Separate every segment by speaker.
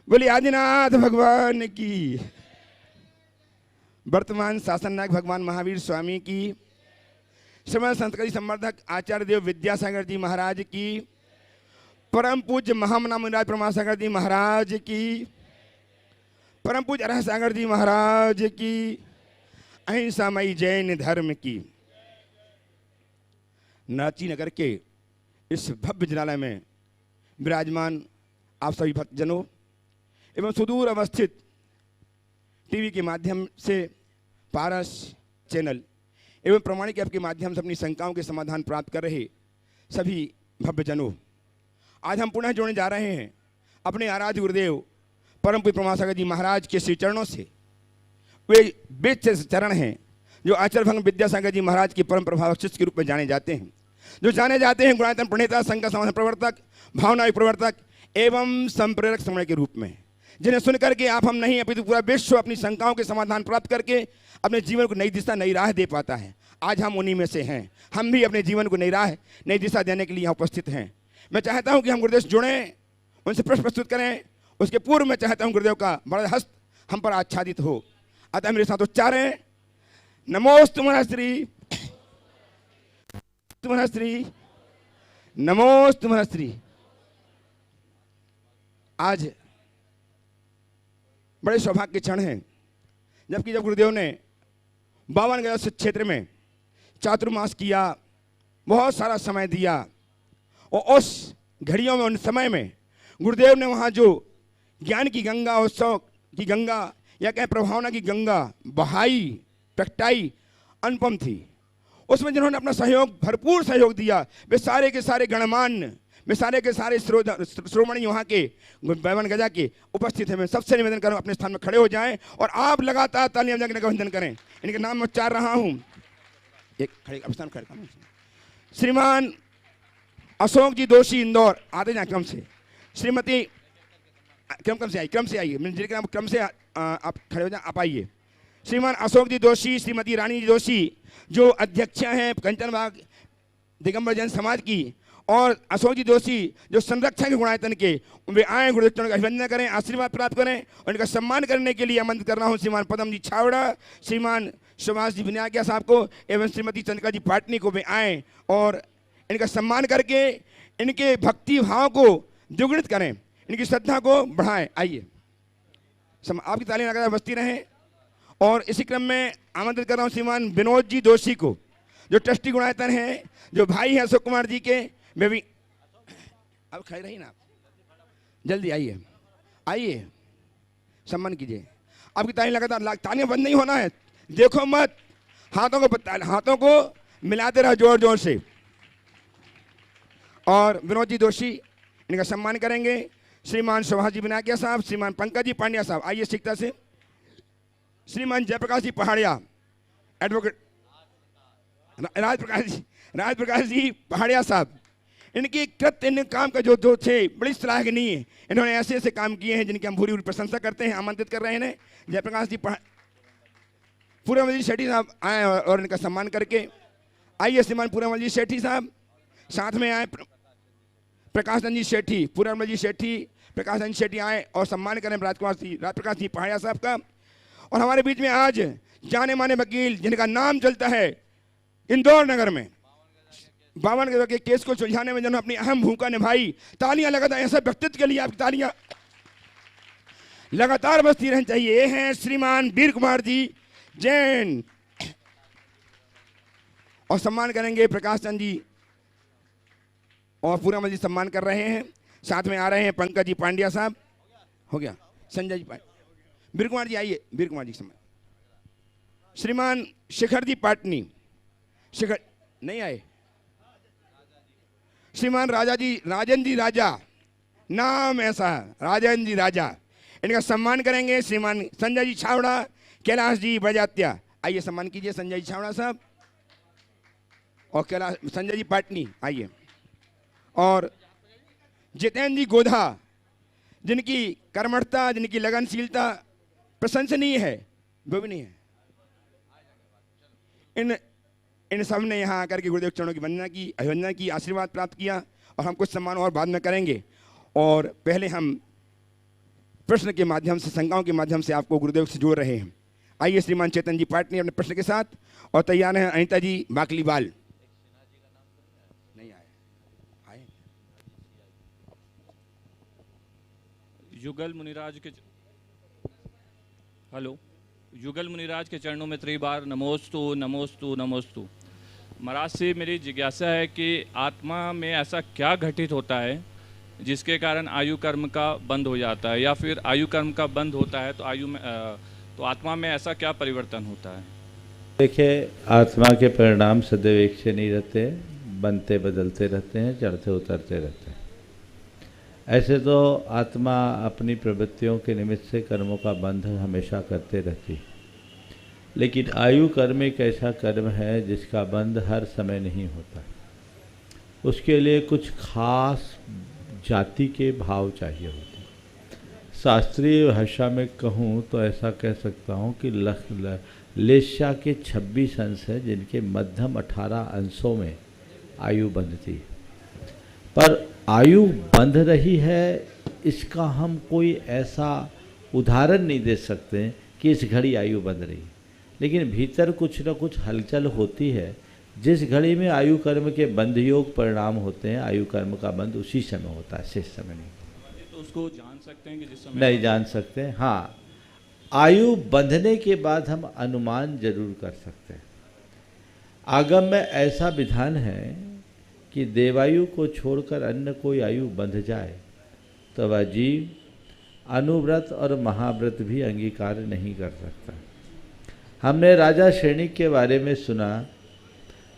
Speaker 1: बोली आदिनाथ भगवान की, वर्तमान शासन नायक भगवान महावीर स्वामी की, श्रीमद संस्कृति संवर्धक आचार्य देव विद्यासागर जी महाराज की, परम पूज्य महामना मुनिराज परमासागर जी महाराज की, परम पूज्य अरह सागर जी महाराज की, अहिंसामयी जैन धर्म की। नाची नगर के इस भव्य जिनालय में विराजमान आप सभी भक्तजनों एवं सुदूर अवस्थित टीवी के माध्यम से पारस चैनल एवं प्रमाणिक ऐप के माध्यम से अपनी शंकाओं के समाधान प्राप्त कर रहे सभी भव्यजनों, आज हम पुनः जोड़ने जा रहे हैं अपने आराध्य गुरुदेव परम पूज्य परमासागर जी महाराज के श्री चरणों से। वे बेच चरण हैं जो आचार्य भगवान विद्यासागर जी महाराज के परम प्रभाव शिष्य के रूप में जाने जाते हैं, जो जाने जाते हैं गुणायतन प्रणेता, संघ का समाधान प्रवर्तक, भावना प्रवर्तक एवं संप्रेरक समय के रूप में, जिन्हें सुन करके आप हम नहीं अपितु पूरा विश्व अपनी शंकाओं के समाधान प्राप्त करके अपने जीवन को नई दिशा नई राह दे पाता है। आज हम उन्हीं में से हैं। हम भी अपने जीवन को नई राह नई दिशा देने के लिए यहाँ उपस्थित हैं। मैं चाहता हूँ कि हम गुरुदेव से जुड़ें, उनसे प्रश्न प्रस्तुत करें। उसके पूर्व मैं चाहता हूँ गुरुदेव का बड़ा हस्त हम पर आच्छादित हो। अतः मेरे साथ उच्चारें, नमोस्तु महर्षि, महर्षि, नमोस्तु महर्षि। आज बड़े सौभाग्य के क्षण हैं जबकि जब गुरुदेव ने 52 गज क्षेत्र में चातुर्मास किया, बहुत सारा समय दिया, और उस घड़ियों में उन समय में गुरुदेव ने वहाँ जो ज्ञान की गंगा, उत्सव की गंगा या कहें प्रभावना की गंगा बहाई, प्रगटाई, अनुपम थी। उसमें जिन्होंने अपना सहयोग, भरपूर सहयोग दिया, वे सारे के सारे गणमान्य, वे सारे के सारे श्रोमणी वहाँ के 52 गजा के उपस्थित हैं। मैं सबसे निवेदन करूँ अपने स्थान में खड़े हो जाएं और आप लगातार तालियां बजाकर अभिनंदन करें। इनके नाम मैं उच्चार रहा हूँ। एक खड़े स्थान खड़े, श्रीमान अशोक जी दोषी इंदौर, आते जाए क्रम से। श्रीमती क्रम से आइए, क्रम से आप खड़े हो जाए, आप आइए। श्रीमान अशोक जी दोषी, श्रीमती रानी जी दोषी जो अध्यक्ष हैं कंचनबाग दिगंबर जैन समाज की, और अशोक जी दोषी जो संरक्षक गुणायतन के, वे आए गुरुदेव चरणों का अभिनंदन करें, आशीर्वाद प्राप्त करें। और इनका सम्मान करने के लिए आमंत्रित कर रहा हूँ श्रीमान पदम जी छावड़ा, श्रीमान सुभाष जी बिनाकिया साहब को एवं श्रीमती चंद्रिका जी पाटनी को वे आए और इनका सम्मान करके इनके भक्ति भाव को द्विगुणित करें, इनकी श्रद्धा को बढ़ाएं। आइए, आपकी तालियां लगातार बजती रहें। और इसी क्रम में आमंत्रित कर रहा हूँ श्रीमान विनोद जी दोषी को, जो ट्रस्टी गुणायतन हैं, जो भाई हैं अशोक कुमार जी के। वे भी अब खड़े रही ना, आप जल्दी आइए, आइए, सम्मान कीजिए। आपकी तालियां लगातार, तालियां बंद नहीं होना है, देखो मत, हाथों को मिलाते रहो जोर जोर से। और विनोद जी दोषी, इनका सम्मान करेंगे श्रीमान सुभाष जी बिनाकिया साहब, श्रीमान पंकज जी पांड्या साहब, आइए शिक्षता से। श्रीमान जयप्रकाश जी पहाड़िया, एडवोकेट राजप्रकाश जी पहाड़िया साहब, इनकी कृत्य, इन काम का जो थे बड़ी सराहनीय है। इन्होंने ऐसे ऐसे काम किए हैं जिनकी हम पूरी प्रशंसा करते हैं। आमंत्रित कर रहे हैं जयप्रकाश जी पूरमल जी शेट्टी साहब आए और इनका सम्मान करके। आइए श्रीमान पूरमल जी शेट्टी साहब, साथ में आए प्रकाश जी शेट्टी, पूरमल जी शेट्टी, प्रकाश जी शेट्टी आए और सम्मान करें राजप्रकाश जी पहाड़िया साहब का। और हमारे बीच में आज जाने माने वकील जिनका नाम चलता है इंदौर नगर में, 52 गज के केस को सुलझाने में जिन्होंने अपनी अहम भूमिका निभाई, तालियां लगातार ऐसे व्यक्तित्व के लिए आपकी तालियां लगातार बजती रहनी चाहिए। ये हैं श्रीमान वीर कुमार जी जैन। और सम्मान करेंगे प्रकाश चंद जी और पूरमल जी सम्मान कर रहे हैं। साथ में आ रहे हैं पंकज जी पांड्या साहब, हो गया, संजय जी वीर कुमार जी आइए, वीर कुमार जी सम्मान। श्रीमान शिखर जी पाटनी, शिखर नहीं आए। श्रीमान राजन जी राजा, नाम ऐसा है राजन जी राजा, इनका सम्मान करेंगे श्रीमान संजय जी छावड़ा, कैलाश जी बजात्या, आइए सम्मान कीजिए संजय जी छावड़ा साहब और कैलाश संजय जी पाटनी आइए। और जितेंद्र जी गोधा, जिनकी कर्मठता, जिनकी लगनशीलता प्रशंसनीय है, वो भी नहीं है। इन सब ने यहाँ आकर के गुरुदेव चरणों की वंदना की, अभिवंदना की, आशीर्वाद प्राप्त किया। और हम कुछ सम्मान और बाद में करेंगे। और पहले हम प्रश्न के माध्यम से, शंकाओं के माध्यम से आपको गुरुदेव से जोड़ रहे हैं। आइए श्रीमान चेतन जी पाटनी अपने प्रश्न के साथ, और तैयार हैं अनीता जी बाकलीवाल। नहीं आए
Speaker 2: युगल मुनिराज के चरणों में त्रिबार नमोस्तु नमोस्तु नमोस्तु। महाराज से मेरी जिज्ञासा है कि आत्मा में ऐसा क्या घटित होता है जिसके कारण आयु कर्म का बंद हो जाता है, या फिर आयु कर्म का बंद होता है तो आत्मा में ऐसा क्या परिवर्तन होता है?
Speaker 3: देखिए, आत्मा के परिणाम सदैव एक से नहीं रहते, बनते बदलते रहते हैं, चढ़ते उतरते रहते हैं। ऐसे तो आत्मा अपनी प्रवृत्तियों के निमित्त से कर्मों का बंध हमेशा करते रहती है, लेकिन आयु कर्म एक ऐसा कर्म है जिसका बंध हर समय नहीं होता। उसके लिए कुछ खास जाति के भाव चाहिए होते हैं। शास्त्रीय भाषा में कहूँ तो ऐसा कह सकता हूँ कि लेस्या के 26 अंश हैं जिनके मध्यम 18 अंशों में आयु बंधती है। पर आयु बंध रही है इसका हम कोई ऐसा उदाहरण नहीं दे सकते कि इस घड़ी आयु बंध रही है, लेकिन भीतर कुछ न कुछ हलचल होती है। जिस घड़ी में आयु कर्म के बंध योग परिणाम होते हैं, आयु कर्म का बंध उसी समय होता है, शेष समय नहीं।
Speaker 2: तो उसको जान सकते हैं कि जिस समय
Speaker 3: नहीं जान सकते। हाँ, आयु बंधने के बाद हम अनुमान जरूर कर सकते हैं। आगम में ऐसा विधान है कि देवायु को छोड़कर अन्य कोई आयु बंध जाए तो वह जीव अनुव्रत और महाव्रत भी अंगीकार नहीं कर सकता। हमने राजा श्रेणिक के बारे में सुना।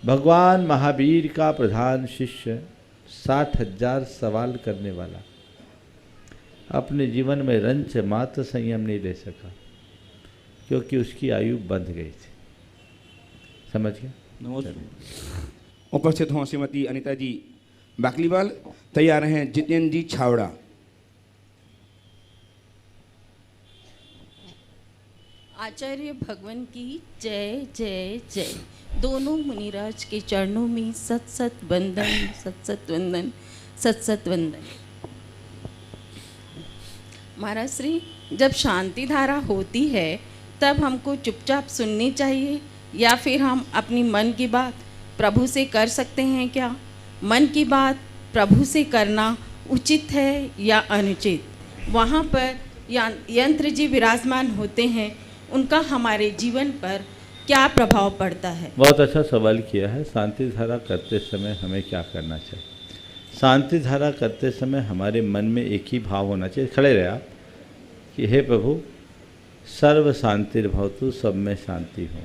Speaker 3: भगवान महावीर का प्रधान शिष्य 60,000 सवाल करने वाला अपने जीवन में रंच मात्र संयम नहीं ले सका, क्योंकि उसकी आयु बंध गई थी। समझ गए?
Speaker 2: नमस्ते।
Speaker 1: उपस्थित हों श्रीमती अनीता जी बाकलीवाल। तैयार हैं जितेंद्र जी छावड़ा।
Speaker 4: आचार्य भगवान की जय जय जय। दोनों मुनिराज के चरणों में सत सत वंदन, सत सत वंदन, सत सत वंदन। महाराज श्री, जब शांति धारा होती है तब हमको चुपचाप सुननी चाहिए, या फिर हम अपनी मन की बात प्रभु से कर सकते हैं क्या? मन की बात प्रभु से करना उचित है या अनुचित? वहाँ पर यंत्र जी विराजमान होते हैं, उनका हमारे जीवन पर क्या प्रभाव पड़ता है?
Speaker 3: बहुत अच्छा सवाल किया है। शांति धारा करते समय हमें क्या करना चाहिए? शांति धारा करते समय हमारे मन में एक ही भाव होना चाहिए। खड़े रहे आप कि हे प्रभु, सर्व शांतिर्भवतु, सब में शांति हो,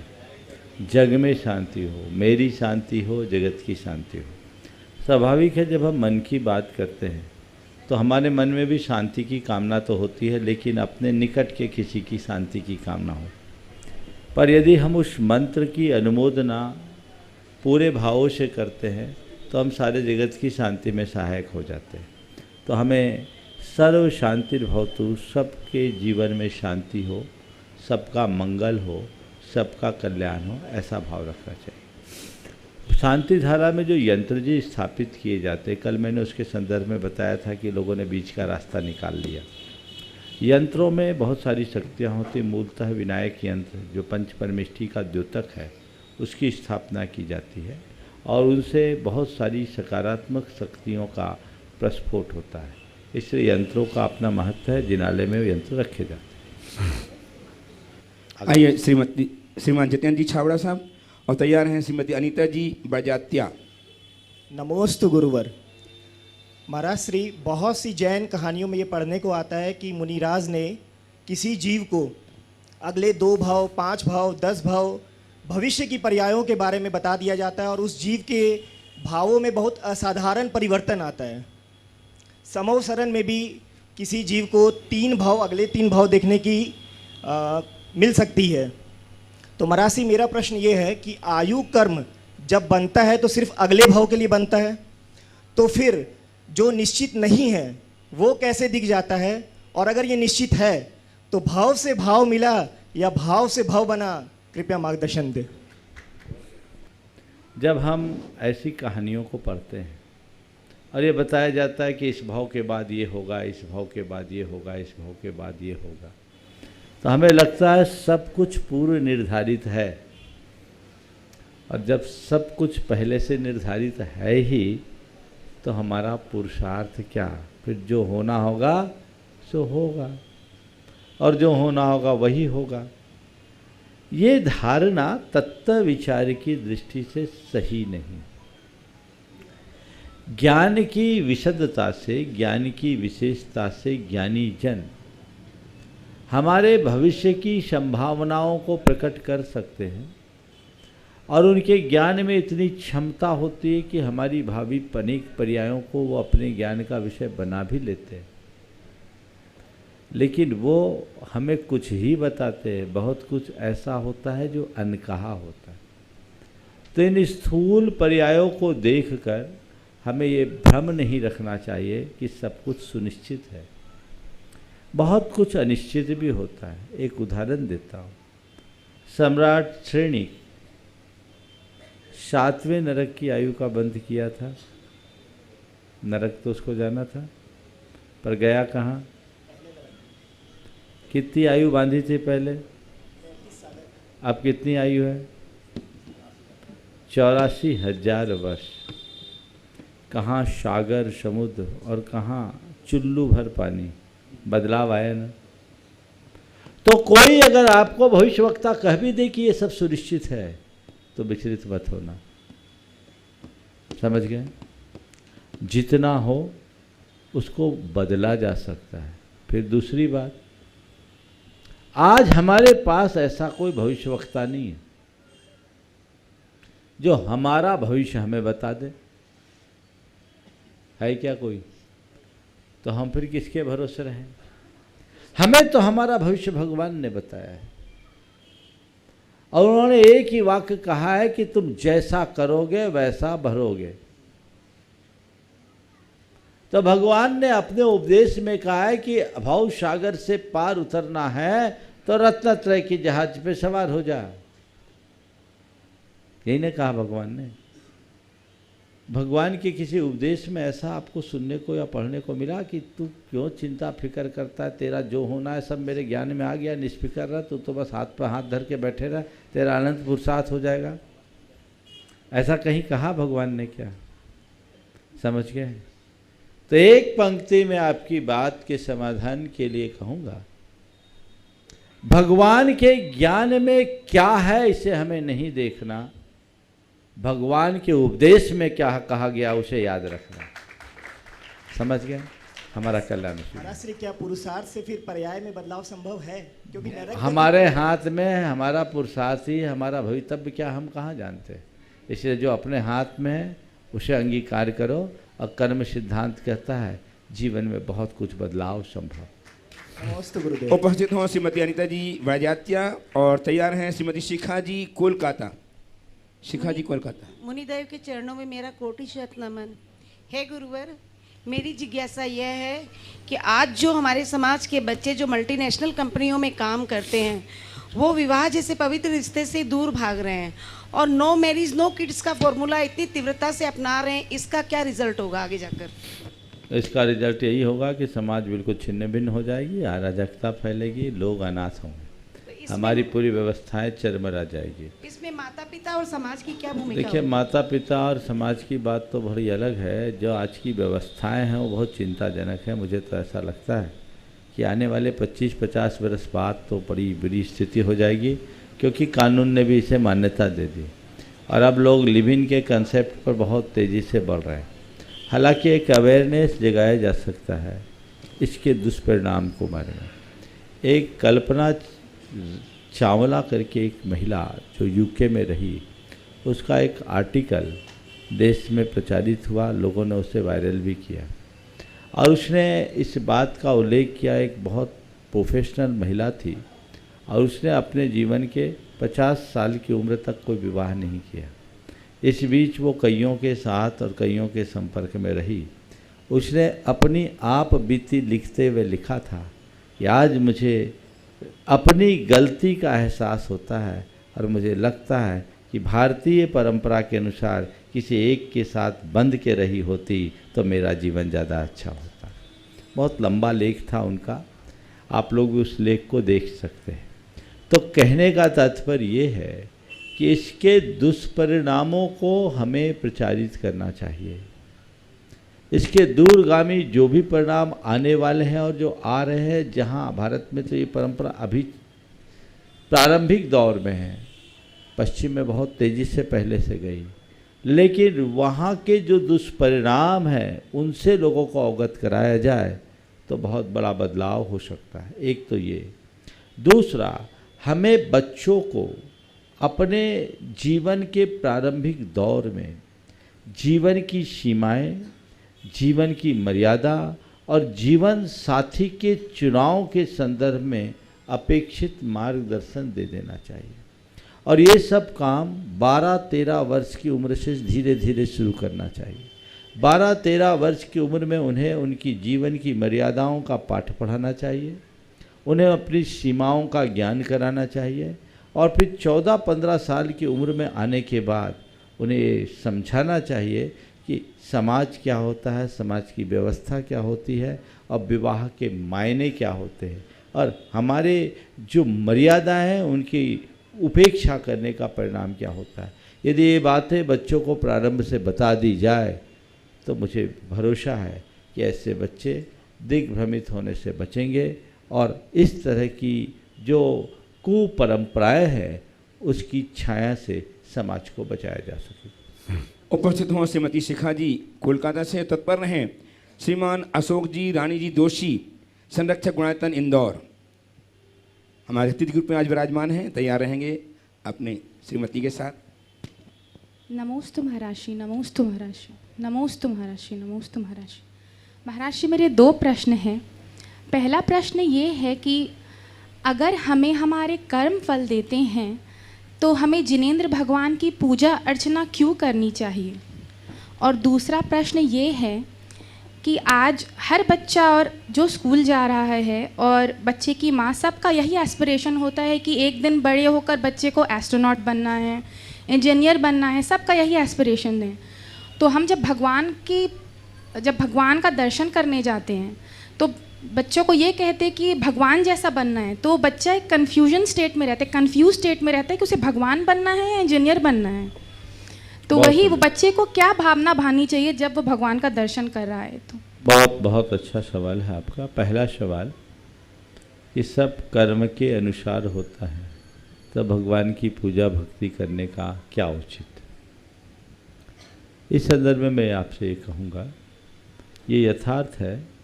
Speaker 3: जग में शांति हो, मेरी शांति हो, जगत की शांति हो। स्वाभाविक है, जब हम मन की बात करते हैं तो हमारे मन में भी शांति की कामना तो होती है, लेकिन अपने निकट के किसी की शांति की कामना हो। पर यदि हम उस मंत्र की अनुमोदना पूरे भावों से करते हैं तो हम सारे जगत की शांति में सहायक हो जाते हैं। तो हमें सर्व शांतिर्भवतु, सबके जीवन में शांति हो, सबका मंगल हो, सबका कल्याण हो, ऐसा भाव रखना चाहिए। शांति धारा में जो यंत्र जी स्थापित किए जाते, कल मैंने उसके संदर्भ में बताया था कि लोगों ने बीच का रास्ता निकाल लिया। यंत्रों में बहुत सारी शक्तियाँ होती। मूलतः विनायक यंत्र जो पंच परमेष्ठी का द्योतक है, उसकी स्थापना की जाती है और उनसे बहुत सारी सकारात्मक शक्तियों का प्रस्फोट होता है। इसलिए यंत्रों का अपना महत्व है, जिनालय में यंत्र रखे जाते हैं।
Speaker 1: आइए श्रीमान जितेंद्र जी छावड़ा साहब, और तैयार हैं श्रीमती अनीता जी बजात्या।
Speaker 5: नमोस्तु गुरुवर। महाराज श्री, बहुत सी जैन कहानियों में ये पढ़ने को आता है कि मुनिराज ने किसी जीव को अगले 2 भाव, 5 भाव, 10 भाव भविष्य की पर्यायों के बारे में बता दिया जाता है और उस जीव के भावों में बहुत असाधारण परिवर्तन आता है। समूह शरण में भी किसी जीव को 3 भाव, अगले 3 भाव देखने की मिल सकती है। तो महाराज श्री, मेरा प्रश्न ये है कि आयु कर्म जब बनता है तो सिर्फ अगले भाव के लिए बनता है, तो फिर जो निश्चित नहीं है वो कैसे दिख जाता है? और अगर ये निश्चित है तो भाव से भाव मिला या भाव से भाव बना? कृपया मार्गदर्शन दे।
Speaker 3: जब हम ऐसी कहानियों को पढ़ते हैं और ये बताया जाता है कि इस भाव के बाद ये होगा, इस भाव के बाद ये होगा, इस भाव के बाद ये होगा। तो हमें लगता है सब कुछ पूर्व निर्धारित है, और जब सब कुछ पहले से निर्धारित है ही तो हमारा पुरुषार्थ क्या? फिर जो होना होगा सो होगा, और जो होना होगा वही होगा। ये धारणा तत्व विचार की दृष्टि से सही नहीं। ज्ञान की विशदता से, ज्ञान की विशेषता से ज्ञानी जन हमारे भविष्य की संभावनाओं को प्रकट कर सकते हैं, और उनके ज्ञान में इतनी क्षमता होती है कि हमारी भावी अनेक पर्यायों को वो अपने ज्ञान का विषय बना भी लेते हैं। लेकिन वो हमें कुछ ही बताते हैं, बहुत कुछ ऐसा होता है जो अनकहा होता है। तो इन स्थूल पर्यायों को देखकर हमें ये भ्रम नहीं रखना चाहिए कि सब कुछ सुनिश्चित है, बहुत कुछ अनिश्चित भी होता है। एक उदाहरण देता हूँ। सम्राट श्रेणी 7वें नरक की आयु का बंध किया था। नरक तो उसको जाना था, पर गया कहाँ? कितनी आयु बांधी थी पहले? अब कितनी आयु है? 84,000 वर्ष। कहाँ सागर समुद्र और कहाँ चुल्लू भर पानी। बदलाव आया ना। तो कोई अगर आपको भविष्यवक्ता कह भी दे कि ये सब सुनिश्चित है तो विचलित मत होना। समझ गए? जितना हो उसको बदला जा सकता है। फिर दूसरी बात, आज हमारे पास ऐसा कोई भविष्यवक्ता नहीं है जो हमारा भविष्य हमें बता दे। है क्या कोई? तो हम फिर किसके भरोसे रहें? हमें तो हमारा भविष्य भगवान ने बताया है, और उन्होंने एक ही वाक्य कहा है कि तुम जैसा करोगे वैसा भरोगे। तो भगवान ने अपने उपदेश में कहा है कि भव सागर से पार उतरना है तो रत्नत्रय की जहाज पे सवार हो जा। यही ने कहा भगवान ने। भगवान के किसी उपदेश में ऐसा आपको सुनने को या पढ़ने को मिला कि तू क्यों चिंता फिक्र करता है, तेरा जो होना है सब मेरे ज्ञान में आ गया, निष्फिक्र रह, तू तो बस हाथ पर हाथ धर के बैठे रह, तेरा अनंत पुरुषार्थ हो जाएगा? ऐसा कहीं कहा भगवान ने क्या? समझ गए? तो एक पंक्ति में आपकी बात के समाधान के लिए कहूँगा, भगवान के ज्ञान में क्या है इसे हमें नहीं देखना, भगवान के उपदेश में क्या कहा गया उसे याद रखना। समझ गए? हमारा कल्याण।
Speaker 5: महाराज श्री, क्या पुरुषार्थ से फिर पर्याय में बदलाव संभव है? क्योंकि नरक
Speaker 3: हमारे हाथ में है, हमारा पुरुषार्थ ही हमारा भवितव्य क्या हम कहाँ जानते। इसलिए जो अपने हाथ में है उसे अंगीकार करो, और कर्म सिद्धांत कहता है जीवन में बहुत कुछ बदलाव संभव।
Speaker 5: नमस्ते गुरुदेव।
Speaker 1: उपस्थित हों श्रीमती अनीता जी वैजात्या, और तैयार हैं श्रीमती शिखा जी कोलकाता। शिखा जी कोलकाता।
Speaker 6: मुनिदेव के चरणों में मेरा कोटि शत नमन। हे गुरुवर, मेरी जिज्ञासा यह है कि आज जो हमारे समाज के बच्चे जो मल्टीनेशनल कंपनियों में काम करते हैं वो विवाह जैसे पवित्र रिश्ते से दूर भाग रहे हैं, और नो मैरिज नो किड्स का फॉर्मूला इतनी तीव्रता से अपना रहे हैं, इसका क्या रिजल्ट होगा आगे जाकर?
Speaker 3: इसका रिजल्ट यही होगा कि समाज बिल्कुल छिन्न भिन्न हो जाएगी, अराजकता फैलेगी, लोग अनाथ होंगे, हमारी पूरी व्यवस्थाएं चरमरा जाएगी।
Speaker 6: इसमें माता पिता और समाज की क्या भूमिका?
Speaker 3: देखिए, माता पिता और समाज की बात तो बड़ी अलग है। जो आज की व्यवस्थाएं हैं वो बहुत चिंताजनक है। मुझे तो ऐसा लगता है कि आने वाले 25-50 वर्ष बाद तो बड़ी बुरी स्थिति हो जाएगी, क्योंकि कानून ने भी इसे मान्यता दे दी, और अब लोग लिव इन के कंसेप्ट पर बहुत तेज़ी से बढ़ रहे हैं। हालांकि एक अवेयरनेस जगाया जा सकता है इसके दुष्परिणाम को बारे में। एक कल्पना चावला करके एक महिला जो यूके में रही, उसका एक आर्टिकल देश में प्रचारित हुआ, लोगों ने उसे वायरल भी किया, और उसने इस बात का उल्लेख किया, एक बहुत प्रोफेशनल महिला थी और उसने अपने जीवन के 50 साल की उम्र तक कोई विवाह नहीं किया। इस बीच वो कईयों के साथ और कईयों के संपर्क में रही। उसने अपनी आप बीती लिखते हुए लिखा था कि आज मुझे अपनी गलती का एहसास होता है और मुझे लगता है कि भारतीय परंपरा के अनुसार किसी एक के साथ बंध के रही होती तो मेरा जीवन ज़्यादा अच्छा होता। बहुत लंबा लेख था उनका, आप लोग भी उस लेख को देख सकते हैं। तो कहने का तात्पर्य ये है कि इसके दुष्परिणामों को हमें प्रचारित करना चाहिए। इसके दूरगामी जो भी परिणाम आने वाले हैं और जो आ रहे हैं, जहाँ भारत में तो ये परंपरा अभी प्रारंभिक दौर में है, पश्चिम में बहुत तेज़ी से पहले से गई, लेकिन वहाँ के जो दुष्परिणाम हैं उनसे लोगों को अवगत कराया जाए तो बहुत बड़ा बदलाव हो सकता है। एक तो ये, दूसरा, हमें बच्चों को अपने जीवन के प्रारंभिक दौर में जीवन की सीमाएं, जीवन की मर्यादा और जीवन साथी के चुनाव के संदर्भ में अपेक्षित मार्गदर्शन दे देना चाहिए। और ये सब काम 12-13 वर्ष की उम्र से धीरे धीरे शुरू करना चाहिए। 12-13 वर्ष की उम्र में उन्हें उनकी जीवन की मर्यादाओं का पाठ पढ़ाना चाहिए, उन्हें अपनी सीमाओं का ज्ञान कराना चाहिए, और फिर 14-15 साल की उम्र में आने के बाद उन्हें ये समझाना चाहिए कि समाज क्या होता है, समाज की व्यवस्था क्या होती है और विवाह के मायने क्या होते हैं, और हमारे जो मर्यादाएं हैं उनकी उपेक्षा करने का परिणाम क्या होता है। यदि ये बातें बच्चों को प्रारंभ से बता दी जाए तो मुझे भरोसा है कि ऐसे बच्चे दिग्भ्रमित होने से बचेंगे और इस तरह की जो कुपरंपराएं हैं उसकी छाया से समाज को बचाया जा सके।
Speaker 1: उपस्थित हों श्रीमती शिखा जी कोलकाता से, तत्पर रहें श्रीमान अशोक जी, रानी जी दोषी, संरक्षक गुणायतन इंदौर, हमारे अतिथि ग्रुप में आज विराजमान हैं, तैयार रहेंगे अपने श्रीमती के साथ।
Speaker 7: नमोस्तु महर्षि, नमोस्तु महर्षि, नमोस्तु महर्षि, नमोस्तु महर्षि। महर्षि, मेरे 2 प्रश्न हैं। पहला प्रश्न ये है कि अगर हमें हमारे कर्म फल देते हैं तो हमें जिनेंद्र भगवान की पूजा अर्चना क्यों करनी चाहिए? और दूसरा प्रश्न ये है कि आज हर बच्चा और जो स्कूल जा रहा है और बच्चे की माँ, सबका यही एस्पिरेशन होता है कि एक दिन बड़े होकर बच्चे को एस्ट्रोनॉट बनना है, इंजीनियर बनना है, सबका यही एस्पिरेशन है। तो हम जब भगवान का दर्शन करने जाते हैं तो बच्चों को ये कहते हैं कि भगवान जैसा बनना है, तो बच्चा एक कन्फ्यूजन स्टेट में रहता है, कंफ्यूज स्टेट में रहता है कि उसे भगवान बनना है या इंजीनियर बनना है। तो वही वो बच्चे को क्या भावना भानी चाहिए जब वो भगवान का दर्शन कर रहा है? तो
Speaker 3: बहुत बहुत अच्छा सवाल है आपका। पहला सवाल, ये सब कर्म के अनुसार होता है, तो भगवान की पूजा भक्ति करने का क्या उचित? इस संदर्भ में मैं आपसे ये कहूँगा, ये यथार्थ है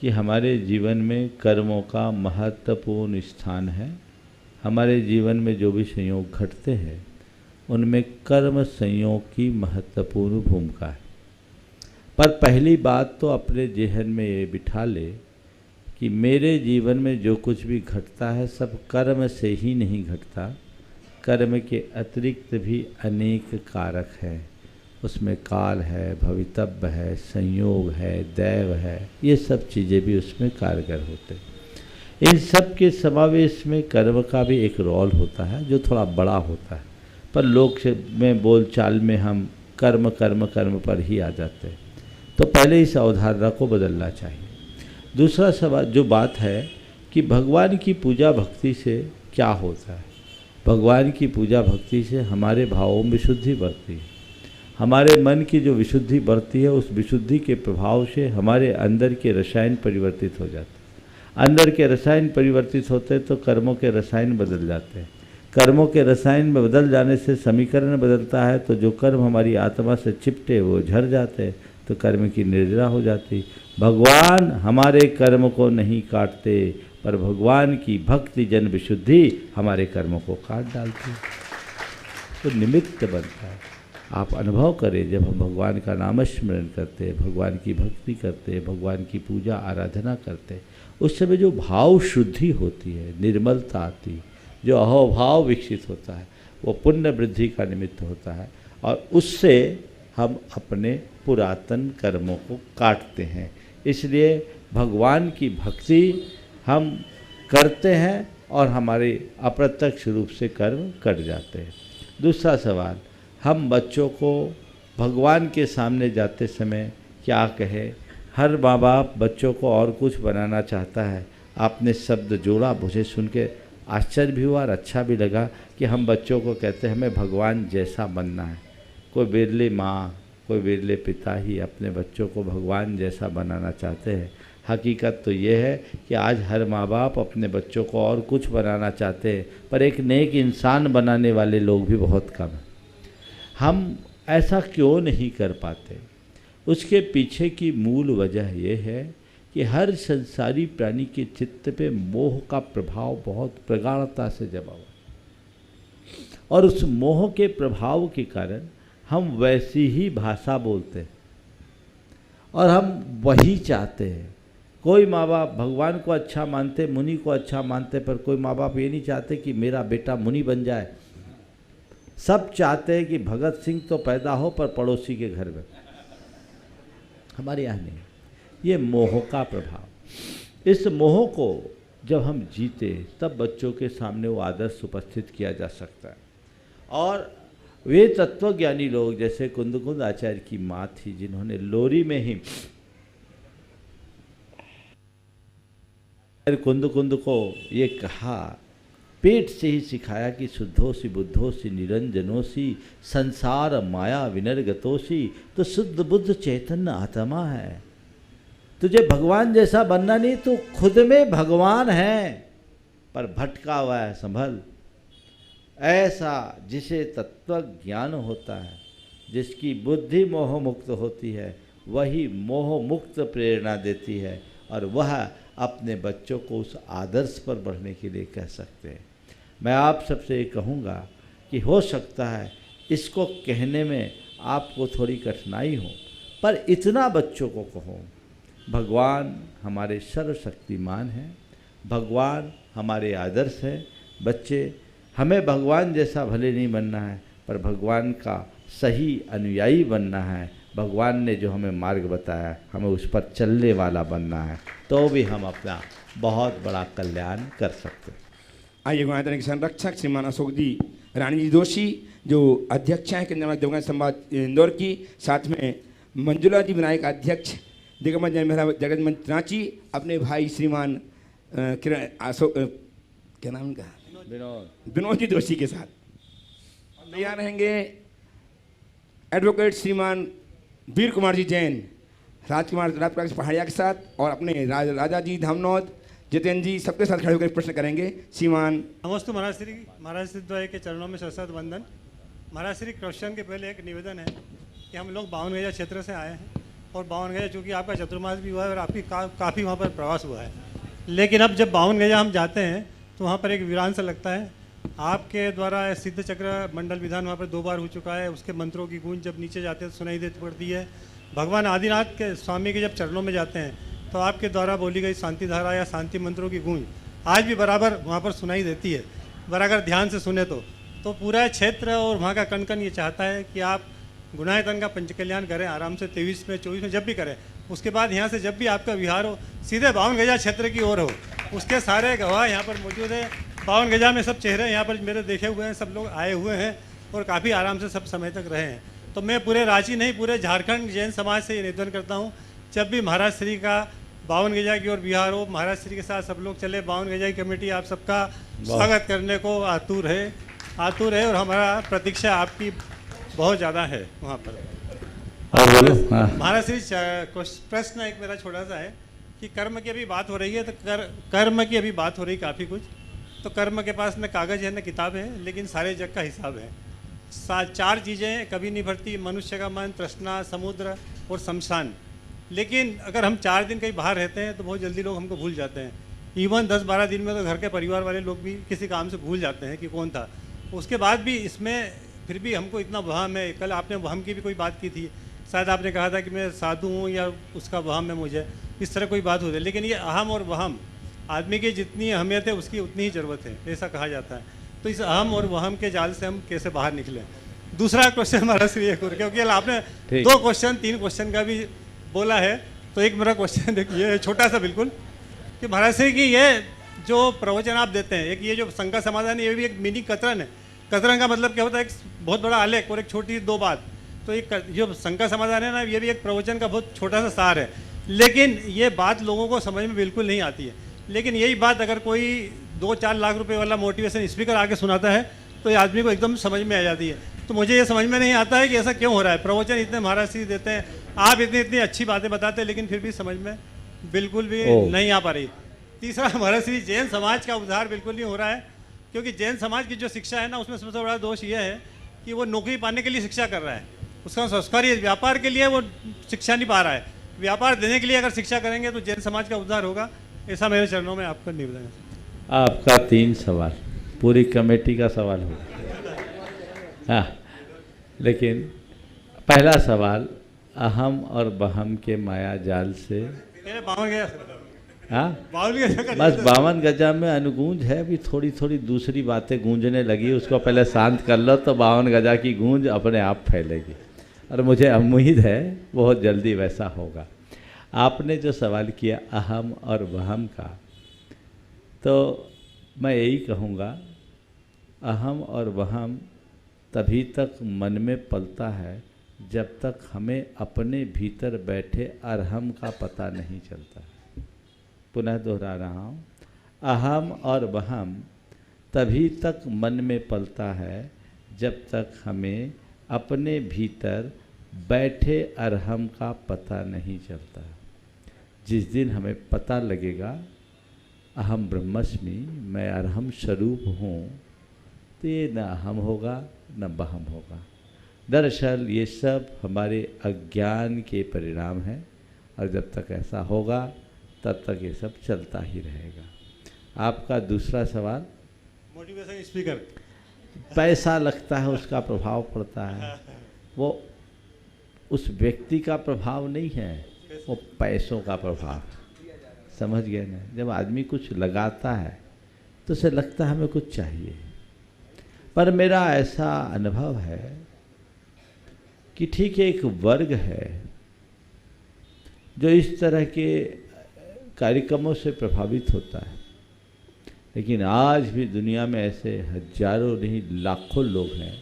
Speaker 3: कि हमारे जीवन में कर्मों का महत्वपूर्ण स्थान है। हमारे जीवन में जो भी संयोग घटते हैं उनमें कर्म संयोग की महत्वपूर्ण भूमिका है। पर पहली बात तो अपने जहन में ये बिठा ले कि मेरे जीवन में जो कुछ भी घटता है सब कर्म से ही नहीं घटता, कर्म के अतिरिक्त भी अनेक कारक हैं। उसमें काल है, भवितव्य है, संयोग है, दैव है, ये सब चीज़ें भी उसमें कारगर होते हैं। इन सब के समावेश में कर्म का भी एक रोल होता है जो थोड़ा बड़ा होता है, पर लोक में बोलचाल में हम कर्म कर्म कर्म पर ही आ जाते हैं। तो पहले इस अवधारणा को बदलना चाहिए। दूसरा सवाल जो बात है कि भगवान की पूजा भक्ति से क्या होता है। भगवान की पूजा भक्ति से हमारे भावों में विशुद्धि बढ़ती है, हमारे मन की जो विशुद्धि बढ़ती है उस विशुद्धि के प्रभाव से हमारे अंदर के रसायन परिवर्तित हो जाते हैं। अंदर के रसायन परिवर्तित होते हैं तो कर्मों के रसायन बदल जाते हैं। कर्मों के रसायन में बदल जाने से समीकरण बदलता है, तो जो कर्म हमारी आत्मा से चिपटे वो झड़ जाते हैं, तो कर्म की निर्जरा हो जाती। भगवान हमारे कर्म को नहीं काटते, पर भगवान की भक्ति जन विशुद्धि हमारे कर्मों को काट डालती है, तो निमित्त बनता है। आप अनुभव करें, जब हम भगवान का नामस्मरण करते हैं, भगवान की भक्ति करते हैं, भगवान की पूजा आराधना करते हैं, उस समय जो भाव शुद्धि होती है, निर्मलता आती, जो अहोभाव विकसित होता है, वो पुण्य वृद्धि का निमित्त होता है, और उससे हम अपने पुरातन कर्मों को काटते हैं। इसलिए भगवान की भक्ति हम करते हैं और हमारे अप्रत्यक्ष रूप से कर्म कट जाते हैं। दूसरा सवाल, हम बच्चों को भगवान के सामने जाते समय क्या कहे। हर माँ बाप बच्चों को और कुछ बनाना चाहता है। आपने शब्द जोड़ा, मुझे सुन के आश्चर्य भी हुआ और अच्छा भी लगा कि हम बच्चों को कहते हैं हमें भगवान जैसा बनना है। कोई बिरली माँ, कोई बिरले पिता ही अपने बच्चों को भगवान जैसा बनाना चाहते हैं। हकीकत तो ये है कि आज हर माँ बाप अपने बच्चों को और कुछ बनाना चाहते हैं, पर एक नेक इंसान बनाने वाले लोग भी बहुत कम हैं। हम ऐसा क्यों नहीं कर पाते? उसके पीछे की मूल वजह यह है कि हर संसारी प्राणी के चित्त पे मोह का प्रभाव बहुत प्रगाढ़ता से जमा हुआ है, और उस मोह के प्रभाव के कारण हम वैसी ही भाषा बोलते हैं और हम वही चाहते हैं। कोई माँ बाप भगवान को अच्छा मानते, मुनि को अच्छा मानते, पर कोई माँ बाप ये नहीं चाहते कि मेरा बेटा मुनि बन जाए। सब चाहते हैं कि भगत सिंह तो पैदा हो पर पड़ोसी के घर में। हमारे यहाँ नहीं। ये मोह का प्रभाव। इस मोह को जब हम जीते तब बच्चों के सामने वो आदर्श उपस्थित किया जा सकता है। और वे तत्वज्ञानी लोग जैसे कुंदकुंद आचार्य की माँ थी, जिन्होंने लोरी में ही कुंद को ये कहा, पेट से ही सिखाया कि शुद्धोसी बुद्धोसी निरंजनोसी संसार माया विनर्गतोसी, तो शुद्ध बुद्ध चैतन्य आत्मा है। तुझे भगवान जैसा बनना नहीं, तो खुद में भगवान है पर भटका हुआ है, संभल। ऐसा जिसे तत्व ज्ञान होता है, जिसकी बुद्धि मोह मुक्त होती है, वही मोह मुक्त प्रेरणा देती है, और वह अपने बच्चों को उस आदर्श पर बढ़ने के लिए कह सकते हैं। मैं आप सबसे ये कहूँगा कि हो सकता है इसको कहने में आपको थोड़ी कठिनाई हो, पर इतना बच्चों को कहो, भगवान हमारे सर्वशक्तिमान हैं, भगवान हमारे आदर्श हैं। बच्चे, हमें भगवान जैसा भले नहीं बनना है, पर भगवान का सही अनुयायी बनना है। भगवान ने जो हमें मार्ग बताया है, हमें उस पर चलने वाला बनना है, तो भी हम अपना बहुत बड़ा कल्याण कर सकते हैं।
Speaker 1: आइए गुणायतन के संरक्षक श्रीमान अशोक जी रानी जी जोशी, जो अध्यक्ष हैं केंद्रीय देवगन संवाद इंदौर की, साथ में मंजुला जी विनायक अध्यक्ष दिगंबर जगत मंच रांची, अपने भाई श्रीमान किरण अशोक, क्या नाम इनका, विनोद जी जोशी के साथ तैयार रहेंगे एडवोकेट श्रीमान वीर कुमार जी जैन, राजकुमार राजप्रकाश पहाड़िया के साथ, और अपने राजा जी धामनौद जितेंद्र जी सबके साथ खड़े होकर प्रश्न करेंगे। श्रीमान
Speaker 8: नमस्ते महाराज श्री, महाराज श्री द्वारा के चरणों में सशस्त्र वंदन। महाराज श्री, क्वेश्चन के पहले एक निवेदन है कि हम लोग बावनगजा क्षेत्र से आए हैं, और बावनगजा चूँकि आपका चतुर्मास भी हुआ है और आपकी काफ़ी वहाँ पर प्रवास हुआ है, लेकिन अब जब बावनगजा हम जाते हैं तो वहाँ पर एक वीरान सा लगता है। आपके द्वारा सिद्ध चक्र मंडल विधान वहाँ पर 2 बार हो चुका है, उसके मंत्रों की गूंज जब नीचे जाते हैं तो सुनाई देती पड़ती है। भगवान आदिनाथ के स्वामी के जब चरणों में जाते हैं तो आपके द्वारा बोली गई शांति धारा या शांति मंत्रों की गूंज आज भी बराबर वहाँ पर सुनाई देती है। बराबर ध्यान से सुने तो पूरा क्षेत्र और वहाँ का कण कण ये चाहता है कि आप गुणायतन का पंचकल्याण करें आराम से, 23 में 24 में जब भी करें। उसके बाद यहाँ से जब भी आपका विहार हो सीधे बावनगजा क्षेत्र की ओर हो। उसके सारे गवाह यहाँ पर मौजूद हैं। बावनगजा में सब चेहरे यहाँ पर मेरे देखे हुए हैं, सब लोग आए हुए हैं और काफ़ी आराम से सब समय तक रहे हैं। तो मैं पूरे रांची नहीं, पूरे झारखंड जैन समाज से ये निवेदन करता हूँ, जब भी महाराज श्री का बावनगजा की ओर विहार हो, महाराज श्री के साथ सब लोग चले। बावनगजा की कमेटी आप सबका स्वागत करने को आतुर है और हमारा प्रतीक्षा आपकी बहुत ज़्यादा है वहाँ पर। महाराज श्री, प्रश्न एक मेरा छोटा सा है कि कर्म की अभी बात हो रही है, तो कर्म की अभी बात हो रही काफ़ी कुछ, तो कर्म के पास न कागज़ है न किताब है, लेकिन सारे जग का हिसाब है। 4 चीज़ें कभी नहीं भरती, मनुष्य का मन, तृष्णा, समुद्र और शमशान। लेकिन अगर हम 4 दिन कहीं बाहर रहते हैं तो बहुत जल्दी लोग हमको भूल जाते हैं। इवन 10-12 दिन में तो घर के परिवार वाले लोग भी किसी काम से भूल जाते हैं कि कौन था। उसके बाद भी इसमें फिर भी हमको इतना वहम है। कल आपने वहम की भी कोई बात की थी, शायद आपने कहा था कि मैं साधु हूँ या उसका वहम है मुझे, इस तरह कोई बात होती है। लेकिन ये अहम और वहम, आदमी की जितनी अहमियत है उसकी उतनी ही ज़रूरत है, ऐसा कहा जाता है। तो इस अहम और वहम के जाल से हम कैसे बाहर निकलें। दूसरा क्वेश्चन हमारा श्री एक और, क्योंकि आपने 2 क्वेश्चन 3 क्वेश्चन का भी बोला है, तो एक मेरा क्वेश्चन देखिए छोटा सा बिल्कुल, कि महाराज श्री की ये जो प्रवचन आप देते हैं, एक ये जो शंका समाधान है, ये भी एक मिनी कतरन है। कतरन का मतलब क्या होता है, एक बहुत बड़ा आलेख और एक छोटी 2 बात। तो एक जो शंका समाधान है ना, ये भी एक प्रवचन का बहुत छोटा सा सार है, लेकिन ये बात लोगों को समझ में बिल्कुल नहीं आती है। लेकिन यही बात अगर कोई 2-4 लाख रुपए वाला मोटिवेशन स्पीकर आके सुनाता है तो ये आदमी को एकदम समझ में आ जाती है। तो मुझे ये समझ में नहीं आता है कि ऐसा क्यों हो रहा है। प्रवचन इतने महाराज श्री देते हैं, आप इतनी इतनी अच्छी बातें बताते हैं, लेकिन फिर भी समझ में बिल्कुल भी नहीं आ पा रही। तीसरा, महाराज श्री जैन समाज का उद्धार बिल्कुल नहीं हो रहा है, क्योंकि जैन समाज की जो शिक्षा है ना, उसमें सबसे बड़ा दोष ये है कि वो नौकरी पाने के लिए शिक्षा कर रहा है, उसका संस्कार ये व्यापार के लिए वो शिक्षा नहीं पा रहा है। व्यापार देने के लिए अगर शिक्षा करेंगे तो जैन समाज का उद्धार होगा, ऐसा मेरे चरणों में आपका निवेदन है।
Speaker 3: आपका 3 सवाल पूरी कमेटी का सवाल हो। हाँ, लेकिन पहला सवाल, अहम और बहम के माया जाल से
Speaker 8: 52 गया।
Speaker 3: हाँ,
Speaker 8: 52 गजा
Speaker 3: बस 52 गजा में अनुगूंज है, अभी थोड़ी थोड़ी दूसरी बातें गूंजने लगी, उसको पहले शांत कर लो तो 52 गजा की गूंज अपने आप फैलेगी, और मुझे उम्मीद है बहुत जल्दी वैसा होगा। आपने जो सवाल किया अहम और वहम का, तो मैं यही कहूँगा, अहम और वहम तभी तक मन में पलता है जब तक हमें अपने भीतर बैठे अरहम का पता नहीं चलता। पुनः दोहरा रहा हूँ, अहम और वहम तभी तक मन में पलता है जब तक हमें अपने भीतर बैठे अरहम का पता नहीं चलता। जिस दिन हमें पता लगेगा अहम ब्रह्मस्मि, मैं अरहम स्वरूप हूँ, तो ये न अहम होगा न बहम होगा। दरअसल ये सब हमारे अज्ञान के परिणाम हैं, और जब तक ऐसा होगा तब तक ये सब चलता ही रहेगा। आपका दूसरा सवाल,
Speaker 8: मोटिवेशन स्पीकर,
Speaker 3: पैसा लगता है उसका प्रभाव पड़ता है, वो उस व्यक्ति का प्रभाव नहीं है, वो पैसों का प्रभाव। समझ गए ना? जब आदमी कुछ लगाता है तो उसे लगता है हमें कुछ चाहिए। पर मेरा ऐसा अनुभव है कि ठीक है, एक वर्ग है जो इस तरह के कार्यक्रमों से प्रभावित होता है, लेकिन आज भी दुनिया में ऐसे हजारों नहीं लाखों लोग हैं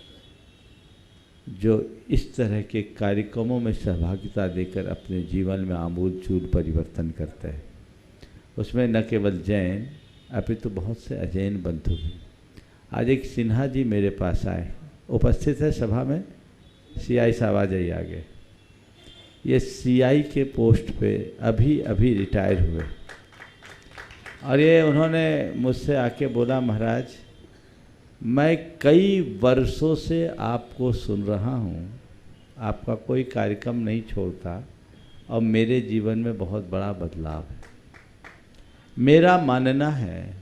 Speaker 3: जो इस तरह के कार्यक्रमों में सहभागिता देकर अपने जीवन में आमूल-चूल परिवर्तन करते हैं। उसमें न केवल जैन, अपितु बहुत से अजैन बंधु भी। आज एक सिन्हा जी मेरे पास आए, उपस्थित है सभा में, सीआई साहब आ जाइए आगे। ये सीआई के पोस्ट पे अभी अभी रिटायर हुए, और ये उन्होंने मुझसे आके बोला, महाराज मैं कई वर्षों से आपको सुन रहा हूँ, आपका कोई कार्यक्रम नहीं छोड़ता, और मेरे जीवन में बहुत बड़ा बदलाव है। मेरा मानना है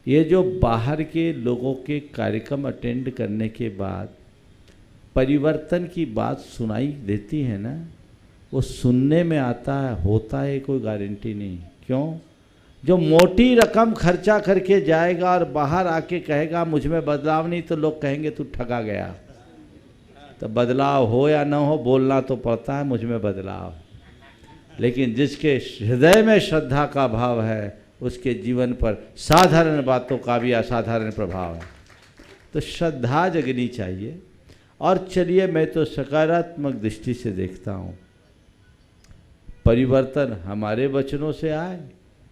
Speaker 3: ये जो बाहर के लोगों के कार्यक्रम अटेंड करने के बाद परिवर्तन की बात सुनाई देती है ना, वो सुनने में आता है, होता है कोई गारंटी नहीं। क्यों? जो मोटी रकम खर्चा करके जाएगा और बाहर आके कहेगा मुझ में बदलाव नहीं, तो लोग कहेंगे तू ठगा गया। तो बदलाव हो या ना हो, बोलना तो पड़ता है मुझ में बदलाव। लेकिन जिसके हृदय में श्रद्धा का भाव है, उसके जीवन पर साधारण बातों का भी असाधारण प्रभाव है। तो श्रद्धा जगनी चाहिए। और चलिए, मैं तो सकारात्मक दृष्टि से देखता हूँ, परिवर्तन हमारे वचनों से आए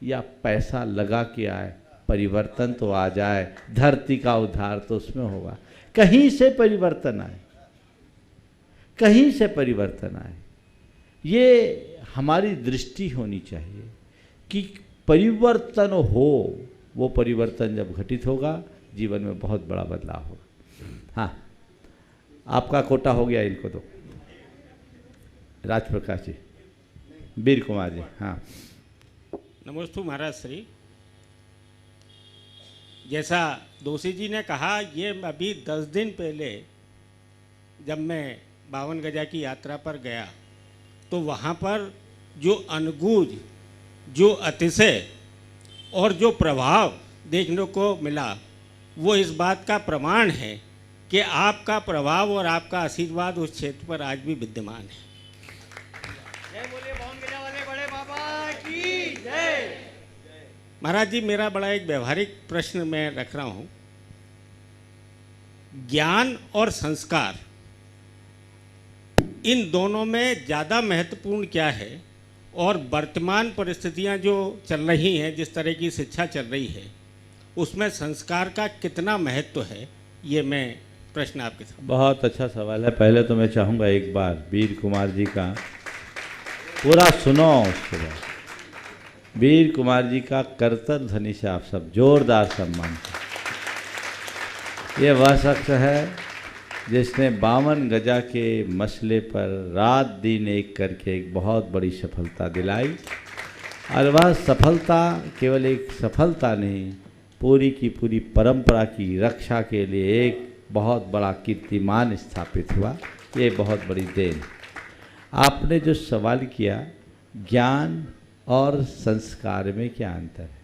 Speaker 3: या पैसा लगा के आए, परिवर्तन तो आ जाए, धरती का उद्धार तो उसमें होगा। कहीं से परिवर्तन आए, कहीं से परिवर्तन आए, ये हमारी दृष्टि होनी चाहिए कि परिवर्तन हो। वो परिवर्तन जब घटित होगा, जीवन में बहुत बड़ा बदलाव होगा। हाँ, आपका कोटा हो गया, इनको दो। राजप्रकाश जी, वीर कुमार जी। हाँ,
Speaker 9: नमोस्तु महाराज श्री। जैसा दोषी जी ने कहा, ये अभी 10 दिन पहले जब मैं 52 गजा की यात्रा पर गया, तो वहाँ पर जो अनुगूंज, जो अतिशय और जो प्रभाव देखने को मिला, वो इस बात का प्रमाण है कि आपका प्रभाव और आपका आशीर्वाद उस क्षेत्र पर आज भी विद्यमान है। जय बोलिए बावन गजा वाले बड़े बाबा की जय। महाराज जी, मेरा बड़ा एक व्यवहारिक प्रश्न मैं रख रहा हूँ। ज्ञान और संस्कार इन दोनों में ज़्यादा महत्वपूर्ण क्या है, और वर्तमान परिस्थितियां जो चल रही हैं, जिस तरह की शिक्षा चल रही है, उसमें संस्कार का कितना महत्व है, ये मैं प्रश्न आपके साथ।
Speaker 3: बहुत अच्छा सवाल है। पहले तो मैं चाहूँगा एक बार वीर कुमार जी का पूरा सुनो, उसके बाद वीर कुमार जी का करतर ध्वनि से आप सब जोरदार सम्मान करें। ये वह शख्स है जिसने 52 गजा के मसले पर रात दिन एक करके एक बहुत बड़ी सफलता दिलाई, और वह सफलता केवल एक सफलता नहीं, पूरी की पूरी परंपरा की रक्षा के लिए एक बहुत बड़ा कीर्तिमान स्थापित हुआ। ये बहुत बड़ी देन। आपने जो सवाल किया, ज्ञान और संस्कार में क्या अंतर है?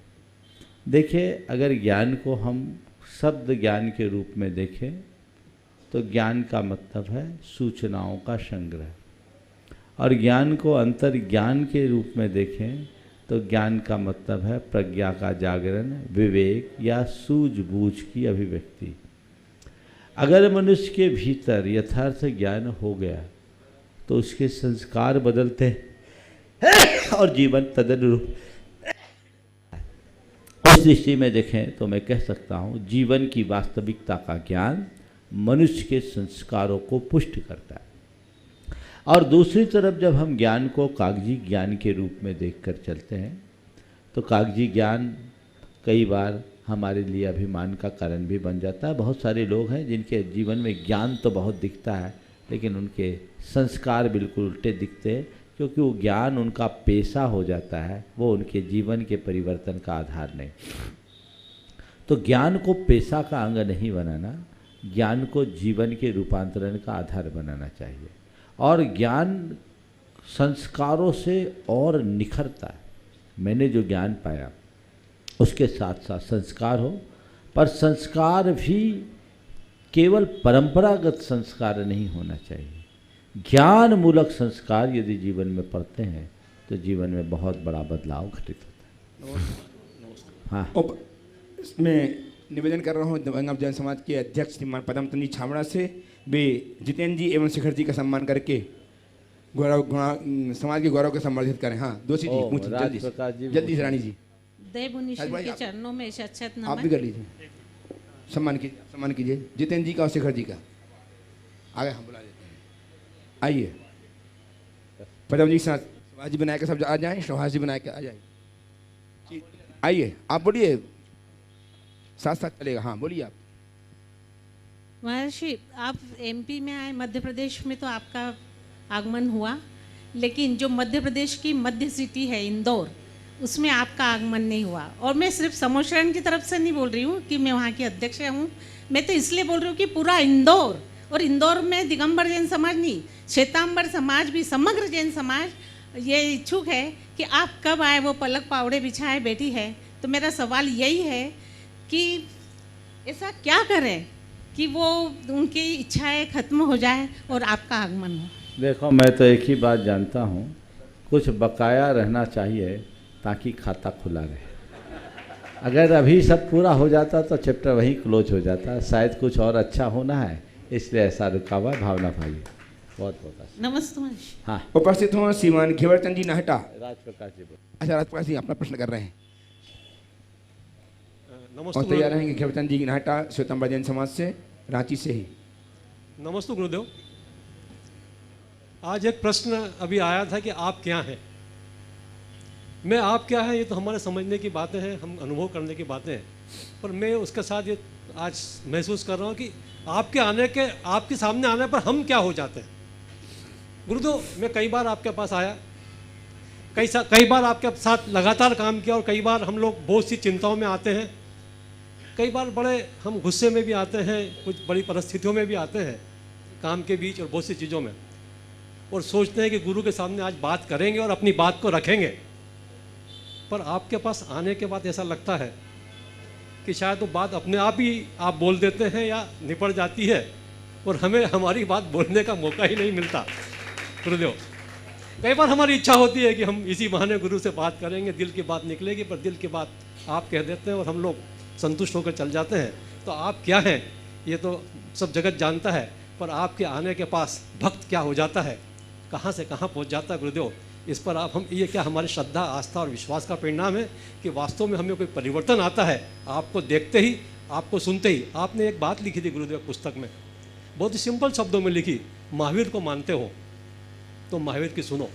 Speaker 3: देखिए, अगर ज्ञान को हम शब्द ज्ञान के रूप में देखें तो ज्ञान का मतलब है सूचनाओं का संग्रह, और ज्ञान को अंतर ज्ञान के रूप में देखें तो ज्ञान का मतलब है प्रज्ञा का जागरण, विवेक या सूझबूझ की अभिव्यक्ति। अगर मनुष्य के भीतर यथार्थ ज्ञान हो गया तो उसके संस्कार बदलते हैं और जीवन तदनुरूप। उस दृष्टि में देखें तो मैं कह सकता हूँ जीवन की वास्तविकता का ज्ञान मनुष्य के संस्कारों को पुष्ट करता है। और दूसरी तरफ जब हम ज्ञान को कागजी ज्ञान के रूप में देखकर चलते हैं तो कागजी ज्ञान कई बार हमारे लिए अभिमान का कारण भी बन जाता है। बहुत सारे लोग हैं जिनके जीवन में ज्ञान तो बहुत दिखता है, लेकिन उनके संस्कार बिल्कुल उल्टे दिखते हैं, क्योंकि वो ज्ञान उनका पेशा हो जाता है, वो उनके जीवन के परिवर्तन का आधार नहीं। तो ज्ञान को पेशा का अंग नहीं बनाना, ज्ञान को जीवन के रूपांतरण का आधार बनाना चाहिए। और ज्ञान संस्कारों से और निखरता है। मैंने जो ज्ञान पाया उसके साथ साथ संस्कार हो, पर संस्कार भी केवल परंपरागत संस्कार नहीं होना चाहिए। ज्ञान मूलक संस्कार यदि जीवन में पड़ते हैं तो जीवन में बहुत बड़ा बदलाव घटित होता है। हाँ,
Speaker 1: मैं निवेदन कर रहा हूँ दिवंगत जैन समाज के अध्यक्ष श्रीमान पदम चंद जी छाबड़ा से, वे जितेंद्र जी एवं शिखर जी का सम्मान करके गौरव समाज के गौरव को संवर्धित करें। हाँ, दोषी जी पूछिए जल्दी से। रानी जी
Speaker 10: देव मुनीश्वर के चरणों में शत नमन।
Speaker 1: आप भी कर लीजिए, सम्मान कीजिए जितेंद्र जी का और शिखर जी का। आगे हम बुला देते हैं। आइए पदम जी साथ शिवाजी विनायक सब आ जाएं, शिवाजी विनायक आ जाएं। आइए आप बोलिए, साथ साथ चलेगा। हाँ बोलिए आप।
Speaker 10: महर्षि, आप एमपी में आए, मध्य प्रदेश में तो आपका आगमन हुआ, लेकिन जो मध्य प्रदेश की मध्य सिटी है इंदौर, उसमें आपका आगमन नहीं हुआ। और मैं सिर्फ समोशरण की तरफ से नहीं बोल रही हूँ कि मैं वहाँ की अध्यक्ष हूँ, मैं तो इसलिए बोल रही हूँ कि पूरा इंदौर, और इंदौर में दिगंबर जैन समाज नहीं, श्वेतांबर समाज भी, समग्र जैन समाज ये इच्छुक है कि आप कब आए, वो पलक पावड़े बिछाए बैठी है। तो मेरा सवाल यही है कि ऐसा क्या करें कि वो उनकी इच्छाएं खत्म हो जाए और आपका आगमन हो।
Speaker 3: देखो, मैं तो एक ही बात जानता हूँ, कुछ बकाया रहना चाहिए ताकि खाता खुला रहे। अगर अभी सब पूरा हो जाता तो चैप्टर वहीं क्लोज हो जाता। शायद कुछ और अच्छा होना है, इसलिए ऐसा रुका हुआ। भावना भाई बहुत बहुत
Speaker 10: नमस्ते।
Speaker 3: हाँ,
Speaker 1: उपस्थित हो श्रीमान घेवरचंद जी नाहटा।
Speaker 3: राजप्रकाश जी।
Speaker 1: अच्छा, राजप्रकाश जी अपना प्रश्न कर रहे हैं
Speaker 8: नमस्ते।
Speaker 1: और तैयार रहेंगे घेवरचंद जी नाहटा, श्वेतांबर जैन समाज से, रांची से ही।
Speaker 8: नमस्ते गुरुदेव। आज एक प्रश्न अभी आया था कि आप क्या हैं। मैं आप क्या हैं ये तो हमारे समझने की बातें हैं, हम अनुभव करने की बातें हैं, पर मैं उसके साथ ये आज महसूस कर रहा हूँ कि आपके सामने आने पर हम क्या हो जाते हैं। गुरुदेव, मैं कई बार आपके पास आया, कई बार आपके साथ लगातार काम किया, और कई बार हम लोग बहुत सी चिंताओं में आते हैं, कई बार बड़े हम गुस्से में भी आते हैं, कुछ बड़ी परिस्थितियों में भी आते हैं काम के बीच और बहुत सी चीज़ों में, और सोचते हैं कि गुरु के सामने आज बात करेंगे और अपनी बात को रखेंगे। पर आपके पास आने के बाद ऐसा लगता है कि शायद वो बात अपने आप ही आप बोल देते हैं या निपट जाती है, और हमें हमारी बात बोलने का मौका ही नहीं मिलता। गुरुदेव, कई बार हमारी इच्छा होती है कि हम इसी बहाने गुरु से बात करेंगे, दिल की बात निकलेगी, पर दिल की बात आप कह देते हैं और हम लोग संतुष्ट होकर चल जाते हैं। तो आप क्या हैं ये तो सब जगत जानता है, पर आपके आने के पास भक्त क्या हो जाता है
Speaker 11: कहाँ से कहाँ पहुँच जाता है गुरुदेव। इस पर आप हम ये क्या हमारी श्रद्धा आस्था और विश्वास का परिणाम है कि वास्तव में हमें कोई परिवर्तन आता है आपको देखते ही, आपको सुनते ही। आपने एक बात लिखी थी गुरुदेव पुस्तक में, बहुत ही सिंपल शब्दों में लिखी, महावीर को मानते हो तो महावीर की सुनो।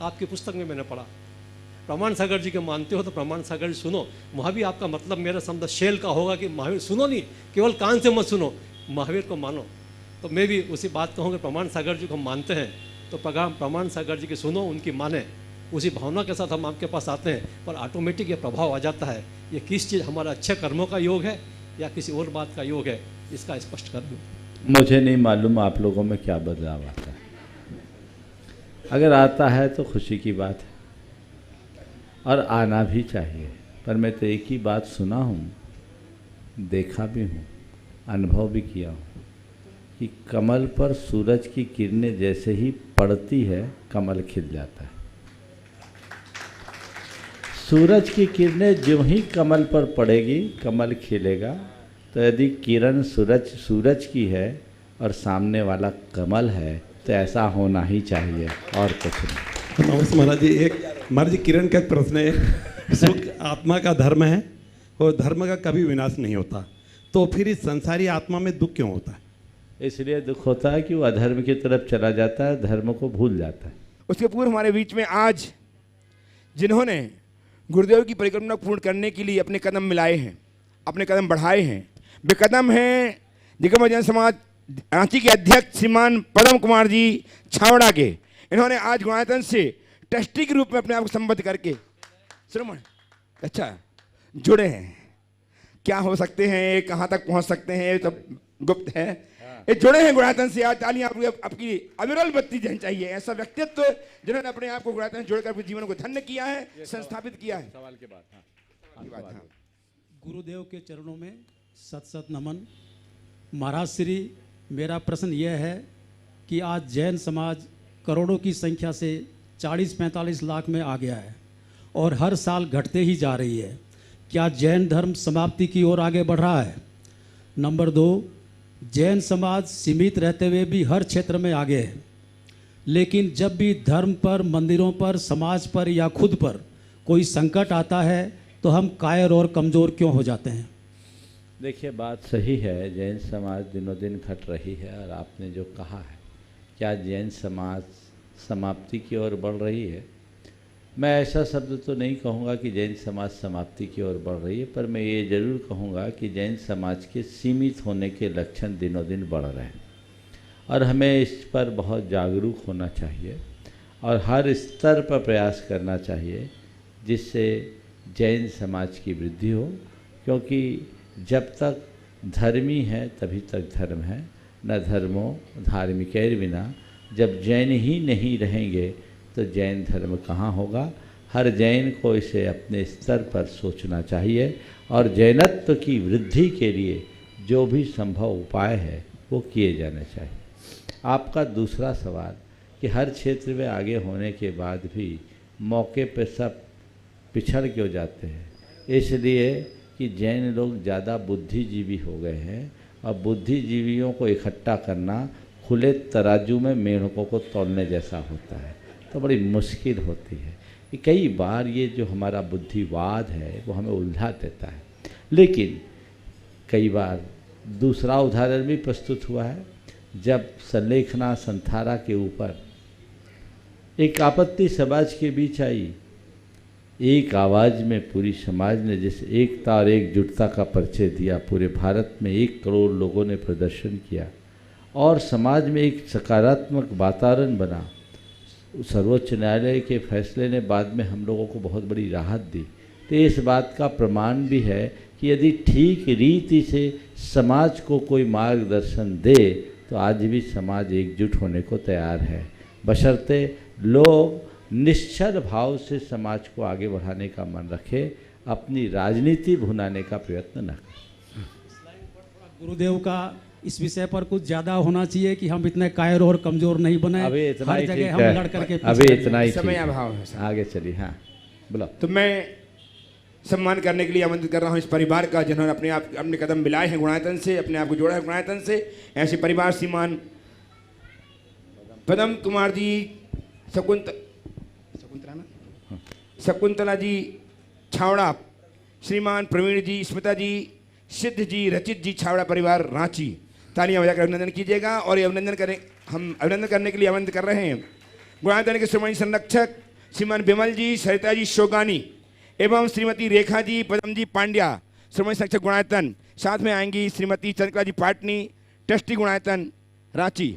Speaker 11: आपकी पुस्तक में मैंने पढ़ा, प्रमाण सागर जी के मानते हो तो प्रमाण सागर जी सुनो। वहाँ भी आपका मतलब मेरा समझ शेल का होगा कि महावीर सुनो, नहीं केवल कान से मत सुनो, महावीर को मानो। तो मैं भी उसी बात कहूँगा, प्रमाण सागर जी को मानते हैं तो प्रमाण सागर जी की सुनो, उनकी माने। उसी भावना के साथ हम आपके पास आते हैं, पर ऑटोमेटिक ये प्रभाव आ जाता है। ये किस चीज़, हमारा अच्छे कर्मों का योग है या किसी और बात का योग है, इसका स्पष्ट कर दूँ।
Speaker 3: मुझे नहीं मालूम आप लोगों में क्या बदलाव आता है। अगर आता है तो खुशी की बात है और आना भी चाहिए। पर मैं तो एक ही बात सुना हूँ, देखा भी हूँ, अनुभव भी किया हूँ कि कमल पर सूरज की किरणें जैसे ही पड़ती है कमल खिल जाता है। सूरज की किरणें जो ही कमल पर पड़ेगी कमल खिलेगा। तो यदि किरण सूरज की है और सामने वाला कमल है तो ऐसा होना ही चाहिए और कुछ नहीं।
Speaker 12: नमस्ते महाराज जी, एक महाराज जी किरण का एक प्रश्न है। सुख आत्मा का धर्म है और धर्म का कभी विनाश नहीं होता, तो फिर इस संसारी आत्मा में दुख क्यों होता है?
Speaker 3: इसलिए दुख होता है कि वो अधर्म की तरफ चला जाता है, धर्म को भूल जाता है।
Speaker 1: उसके पूर्व हमारे बीच में आज जिन्होंने गुरुदेव की परिकल्पना पूर्ण करने के लिए अपने कदम मिलाए हैं, अपने कदम बढ़ाए हैं, वे कदम हैं दिगंबर जैन समाज रांची के अध्यक्ष श्रीमान पदम कुमार जी छावड़ा के। इन्होंने आज गुणायतन से ट्रस्टी के रूप में अपने आप को संबद्ध करके श्रमण अच्छा जुड़े हैं। क्या हो सकते हैं, कहाँ तक पहुँच सकते हैं, ये सब गुप्त है। ये जुड़े हैं गुणायतन से। आज तालियां आपकी अविरल बत्ती देनी चाहिए। ऐसा व्यक्तित्व जिन्होंने अपने आप को गुणायतन से जोड़कर अपने जीवन को धन्य किया है, संस्थापित किया है।
Speaker 3: सवाल के बाद
Speaker 13: गुरुदेव के चरणों में सत सत नमन। महाराज श्री, मेरा प्रश्न यह है कि आज जैन समाज करोड़ों की संख्या से 40-45 लाख में आ गया है और हर साल घटते ही जा रही है। क्या जैन धर्म समाप्ति की ओर आगे बढ़ रहा है? नंबर 2, जैन समाज सीमित रहते हुए भी हर क्षेत्र में आगे है, लेकिन जब भी धर्म पर, मंदिरों पर, समाज पर या खुद पर कोई संकट आता है तो हम कायर और कमज़ोर क्यों हो जाते हैं?
Speaker 3: देखिए, बात सही है, जैन समाज दिनों दिन घट रही है। और आपने जो कहा है, क्या जैन समाज समाप्ति की ओर बढ़ रही है? मैं ऐसा शब्द तो नहीं कहूँगा कि जैन समाज समाप्ति की ओर बढ़ रही है, पर मैं ये ज़रूर कहूँगा कि जैन समाज के सीमित होने के लक्षण दिनों दिन बढ़ रहे हैं और हमें इस पर बहुत जागरूक होना चाहिए और हर स्तर पर प्रयास करना चाहिए जिससे जैन समाज की वृद्धि हो। क्योंकि जब तक धर्मी है तभी तक धर्म है, न धर्मो धार्मिकैर बिना। जब जैन ही नहीं रहेंगे तो जैन धर्म कहाँ होगा। हर जैन को इसे अपने स्तर पर सोचना चाहिए और जैनत्व की वृद्धि के लिए जो भी संभव उपाय है वो किए जाने चाहिए। आपका दूसरा सवाल कि हर क्षेत्र में आगे होने के बाद भी मौके पर सब पिछड़ क्यों जाते हैं? इसलिए कि जैन लोग ज़्यादा बुद्धिजीवी हो गए हैं और बुद्धिजीवियों को इकट्ठा करना खुले तराजू में मेंढकों को तौलने जैसा होता है, तो बड़ी मुश्किल होती है कि कई बार ये जो हमारा बुद्धिवाद है वो हमें उलझा देता है। लेकिन कई बार दूसरा उदाहरण भी प्रस्तुत हुआ है, जब संलेखना संथारा के ऊपर एक आपत्ति समाज के बीच आई, एक आवाज़ में पूरी समाज ने जैसे एकता और एकजुटता का परिचय दिया। पूरे भारत में 1 करोड़ लोगों ने प्रदर्शन किया और समाज में एक सकारात्मक वातावरण बना। सर्वोच्च न्यायालय के फैसले ने बाद में हम लोगों को बहुत बड़ी राहत दी। तो इस बात का प्रमाण भी है कि यदि ठीक रीति से समाज को कोई मार्गदर्शन दे तो आज भी समाज एकजुट होने को तैयार है, बशर्ते लोग निश्चल भाव से समाज को आगे बढ़ाने का मन रखे, अपनी राजनीति भुनाने का प्रयत्न न करें।
Speaker 13: गुरुदेव का इस विषय पर कुछ ज़्यादा होना चाहिए कि हम इतने कायर और कमज़ोर नहीं बने।
Speaker 3: अभी इतना
Speaker 13: हर
Speaker 3: ही
Speaker 13: जगह
Speaker 3: ठीक
Speaker 13: हम
Speaker 3: है,
Speaker 13: लड़ करके
Speaker 3: अभी इतना ही
Speaker 1: समय
Speaker 3: ठीक है।
Speaker 1: अभाव है।
Speaker 3: आगे चलिए। हाँ बोलो।
Speaker 1: तो मैं सम्मान करने के लिए आमंत्रित कर रहा हूँ इस परिवार का जिन्होंने अपने कदम मिलाए हैं गुणायतन से, अपने आप को जोड़ा है गुणायतन से। ऐसे परिवार श्रीमान पदम कुमार जी, शकुंतला ना, शकुंतला जी छावड़ा, श्रीमान प्रवीण जी, स्मिता जी, सिद्ध जी, रचित जी, छावड़ा परिवार रांची। तालियां बजाकर अभिनंदन कीजिएगा। और ये अभिनंदन करें, हम अभिनंदन करने के लिए आमंत्रित कर रहे हैं गुणायतन के श्रोमणी संरक्षक श्रीमान बिमल जी, सरिता जी शोगानी एवं श्रीमती रेखा जी, पदम जी पांड्या, श्रोमणी संरक्षक गुणायतन। साथ में आएंगी श्रीमती चंद्रकला जी पाटनी, ट्रस्टी गुणायतन रांची।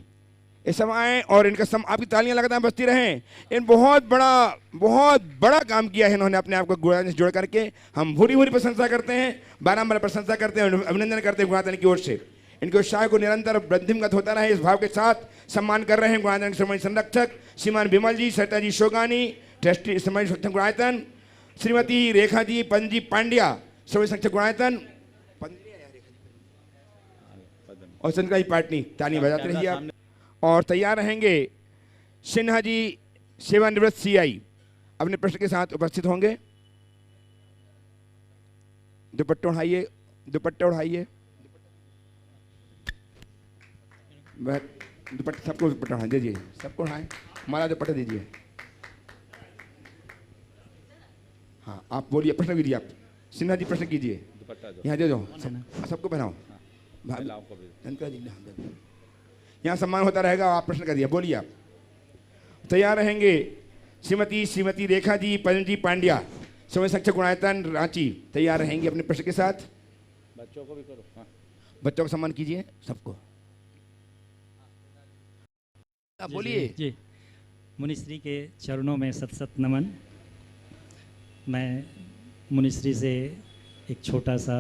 Speaker 1: ये सब आए और इनका आपकी तालियां लगातार बजती रहें। इन बहुत बड़ा काम किया है इन्होंने अपने आप को गुणायतन से जोड़ करके। हम भूरी भूरी प्रशंसा करते हैं, बारंबार प्रशंसा करते हैं, अभिनंदन करते हैं गुणायतन की ओर से। इनके उत्साह को निरंतर वृद्धिंगत होता रहे, इस भाव के साथ सम्मान कर रहे हैं गुणायतन के श्रोमणी संरक्षक श्रीमान बिमल जी, सरिता जी शोगानी, ट्रस्टी श्रोमणी संरक्षक गुणायतन, श्रीमती रेखा जी, पदम जी पांड्या, श्रोमणी संरक्षक गुणायतन और चंद्रकला जी पाटनी। तालियां बजाते रहिए आप। और तैयार रहेंगे सिन्हा जी, सेवानिवृत्त सीआई, अपने प्रश्न के साथ उपस्थित होंगे। दुपट्टे उठाइए, दुपट्टे उठाइए, दुपट्टे सबको दुपट्टा उठाए दीजिए, सबको उठाएं, माला दुपट्टा दीजिए। हाँ आप बोलिए, प्रश्न कीजिए आप। सिन्हा जी प्रश्न कीजिए, यहाँ दे दो, सबको पहनाओ। यहाँ सम्मान होता रहेगा, आप प्रश्न करिए, बोलिए आप। तैयार रहेंगे श्रीमती रेखा जी, पदम जी पांड्या, श्रोमणी संरक्षक गुणायतन रांची। तैयार रहेंगे अपने प्रश्न के साथ।
Speaker 3: बच्चों को भी करो। हाँ।
Speaker 1: बच्चों को सम्मान कीजिए सबको। आप बोलिए
Speaker 14: जी। मुनिश्री के चरणों में सत सत नमन। मैं मुनिश्री से एक छोटा सा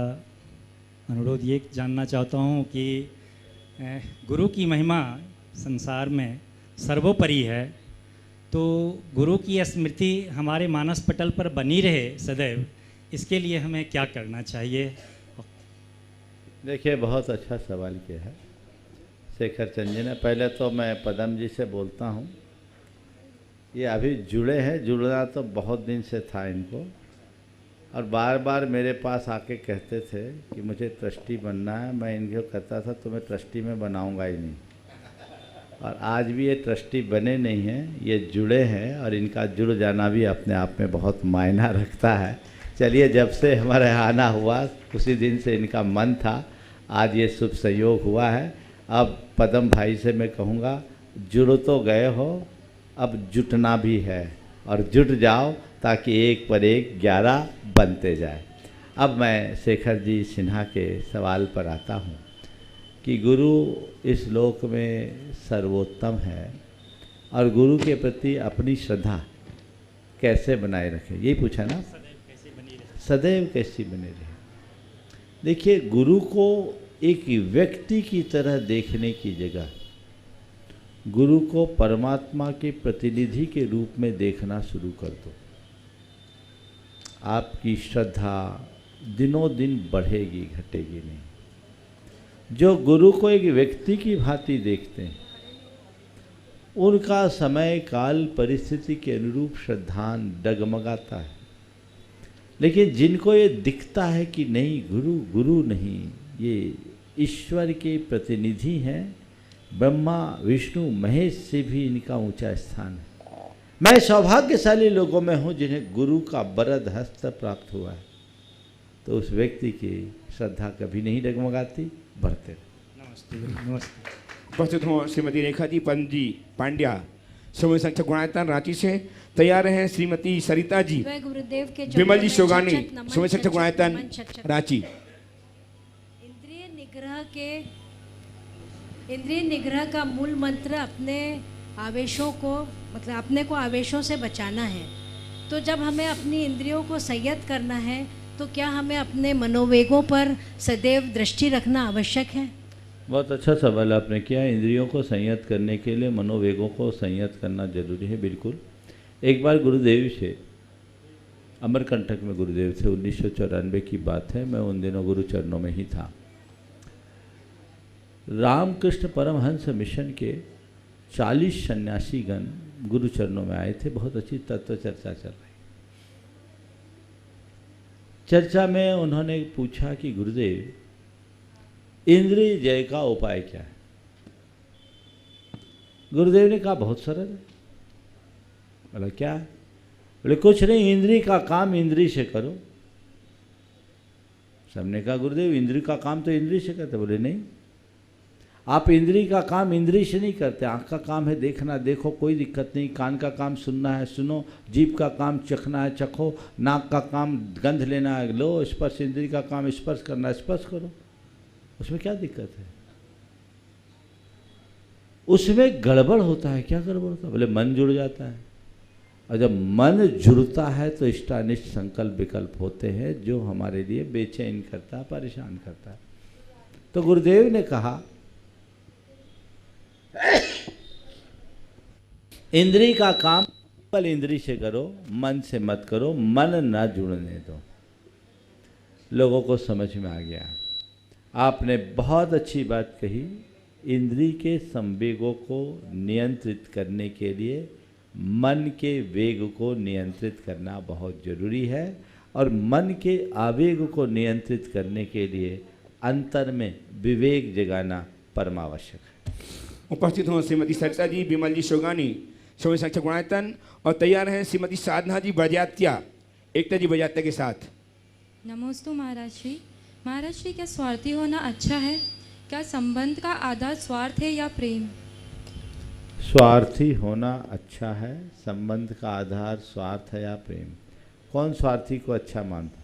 Speaker 14: अनुरोध ये जानना चाहता हूँ कि गुरु की महिमा संसार में सर्वोपरि है, तो गुरु की स्मृति हमारे मानस पटल पर बनी रहे सदैव, इसके लिए हमें क्या करना चाहिए?
Speaker 3: देखिए, बहुत अच्छा सवाल किया है शेखर चंद जी ने। पहले तो मैं पदम जी से बोलता हूँ, ये अभी जुड़े हैं, जुड़ना तो बहुत दिन से था इनको, और बार बार मेरे पास आके कहते थे कि मुझे ट्रस्टी बनना है। मैं इनको कहता था तुम्हें ट्रस्टी में बनाऊंगा ही नहीं, और आज भी ये ट्रस्टी बने नहीं हैं, ये जुड़े हैं, और इनका जुड़ जाना भी अपने आप में बहुत मायना रखता है। चलिए, जब से हमारे यहाँ आना हुआ उसी दिन से इनका मन था, आज ये शुभ संयोग हुआ है। अब पदम भाई से मैं कहूँगा, जुड़ तो गए हो, अब जुटना भी है, और जुट जाओ ताकि एक पर एक 11 बनते जाए। अब मैं शेखर जी सिन्हा के सवाल पर आता हूँ कि गुरु इस लोक में सर्वोत्तम है, और गुरु के प्रति अपनी श्रद्धा कैसे बनाए रखें, यही पूछा ना? सदैव कैसी बने रहे। देखिए, गुरु को एक व्यक्ति की तरह देखने की जगह गुरु को परमात्मा के प्रतिनिधि के रूप में देखना शुरू कर दो। आपकी श्रद्धा दिनों दिन बढ़ेगी, घटेगी नहीं। जो गुरु को एक व्यक्ति की भांति देखते हैं, उनका समय काल परिस्थिति के अनुरूप श्रद्धान डगमगाता है। लेकिन जिनको ये दिखता है कि नहीं, गुरु गुरु नहीं, ये ईश्वर के प्रतिनिधि हैं, ब्रह्मा विष्णु महेश से भी इनका ऊंचा स्थान है। मैं सौभाग्यशाली लोगों में हूँ जिन्हें गुरु का वरद हस्त प्राप्त हुआ है, तो उस व्यक्ति की श्रद्धा कभी नहीं डगमगाती, बढ़ते।
Speaker 14: नमस्ते नमस्ते।
Speaker 1: उपस्थित हो श्रीमती रेखा जी, पदम जी पांड्या, श्रोमणी संरक्षक गुणायतन रांची से। तैयार हैं श्रीमती सरिता जी,
Speaker 15: गुरुदेव के
Speaker 1: विमल जी शोगानी, श्रोमणी संरक्षक गुणायतन रांची।
Speaker 15: इंद्रिय निग्रह का मूल मंत्र अपने आवेशों को, मतलब अपने को आवेशों से बचाना है। तो जब हमें अपनी इंद्रियों को संयत करना है, तो क्या हमें अपने मनोवेगों पर सदैव दृष्टि रखना आवश्यक है?
Speaker 3: बहुत अच्छा सवाल आपने किया। इंद्रियों को संयत करने के लिए मनोवेगों को संयत करना जरूरी है, बिल्कुल। एक बार गुरुदेव से, अमरकंटक में गुरुदेव थे, 1994 की बात है, मैं उन दिनों गुरु चरणों में ही था। रामकृष्ण परमहंस मिशन के 40 सन्यासीगण गुरु चरणों में आए थे। बहुत अच्छी तत्व चर्चा चल रही। चर्चा में उन्होंने पूछा कि गुरुदेव, इंद्रिय जय का उपाय क्या है? गुरुदेव ने कहा बहुत सरल है। बोला क्या? बोले कुछ नहीं, इंद्री का काम इंद्री से करो। सबने कहा गुरुदेव इंद्री का काम तो इंद्री से करते। बोले नहीं, आप इंद्री का काम इंद्री से नहीं करते। आँख का काम है देखना, देखो कोई दिक्कत नहीं। कान का काम सुनना है, सुनो। जीभ का काम चखना है, चखो। नाक का काम गंध लेना है, लो। स्पर्श इंद्री का काम स्पर्श करना है, स्पर्श करो। उसमें क्या दिक्कत है? उसमें गड़बड़ होता है। क्या गड़बड़ होता है? बोले मन जुड़ जाता है, और जब मन जुड़ता है तो इष्टानिष्ट संकल्प विकल्प होते हैं जो हमारे लिए बेचैन करता है, परेशान करता है। तो गुरुदेव ने कहा इंद्री का काम केवल इंद्री से करो, मन से मत करो। मन ना जुड़ने दो। लोगों को समझ में आ गया। आपने बहुत अच्छी बात कही। इंद्री के संवेगों को नियंत्रित करने के लिए मन के वेग को नियंत्रित करना बहुत जरूरी है, और मन के आवेग को नियंत्रित करने के लिए अंतर में विवेक जगाना परमावश्यक है।
Speaker 1: उपस्थित हों श्रीमती सरिता जी, विमल जी शोगानी, स्वामी संरक्षक गुणायतन, और तैयार हैं श्रीमती साधना जी बजात्या, एकता जी बजात्या के साथ।
Speaker 16: नमोस्तु महाराज श्री। महाराज श्री, क्या स्वार्थी होना अच्छा है? क्या संबंध का आधार स्वार्थ है या प्रेम?
Speaker 3: स्वार्थी होना अच्छा है, संबंध का आधार स्वार्थ है या प्रेम? कौन स्वार्थी को अच्छा मानता?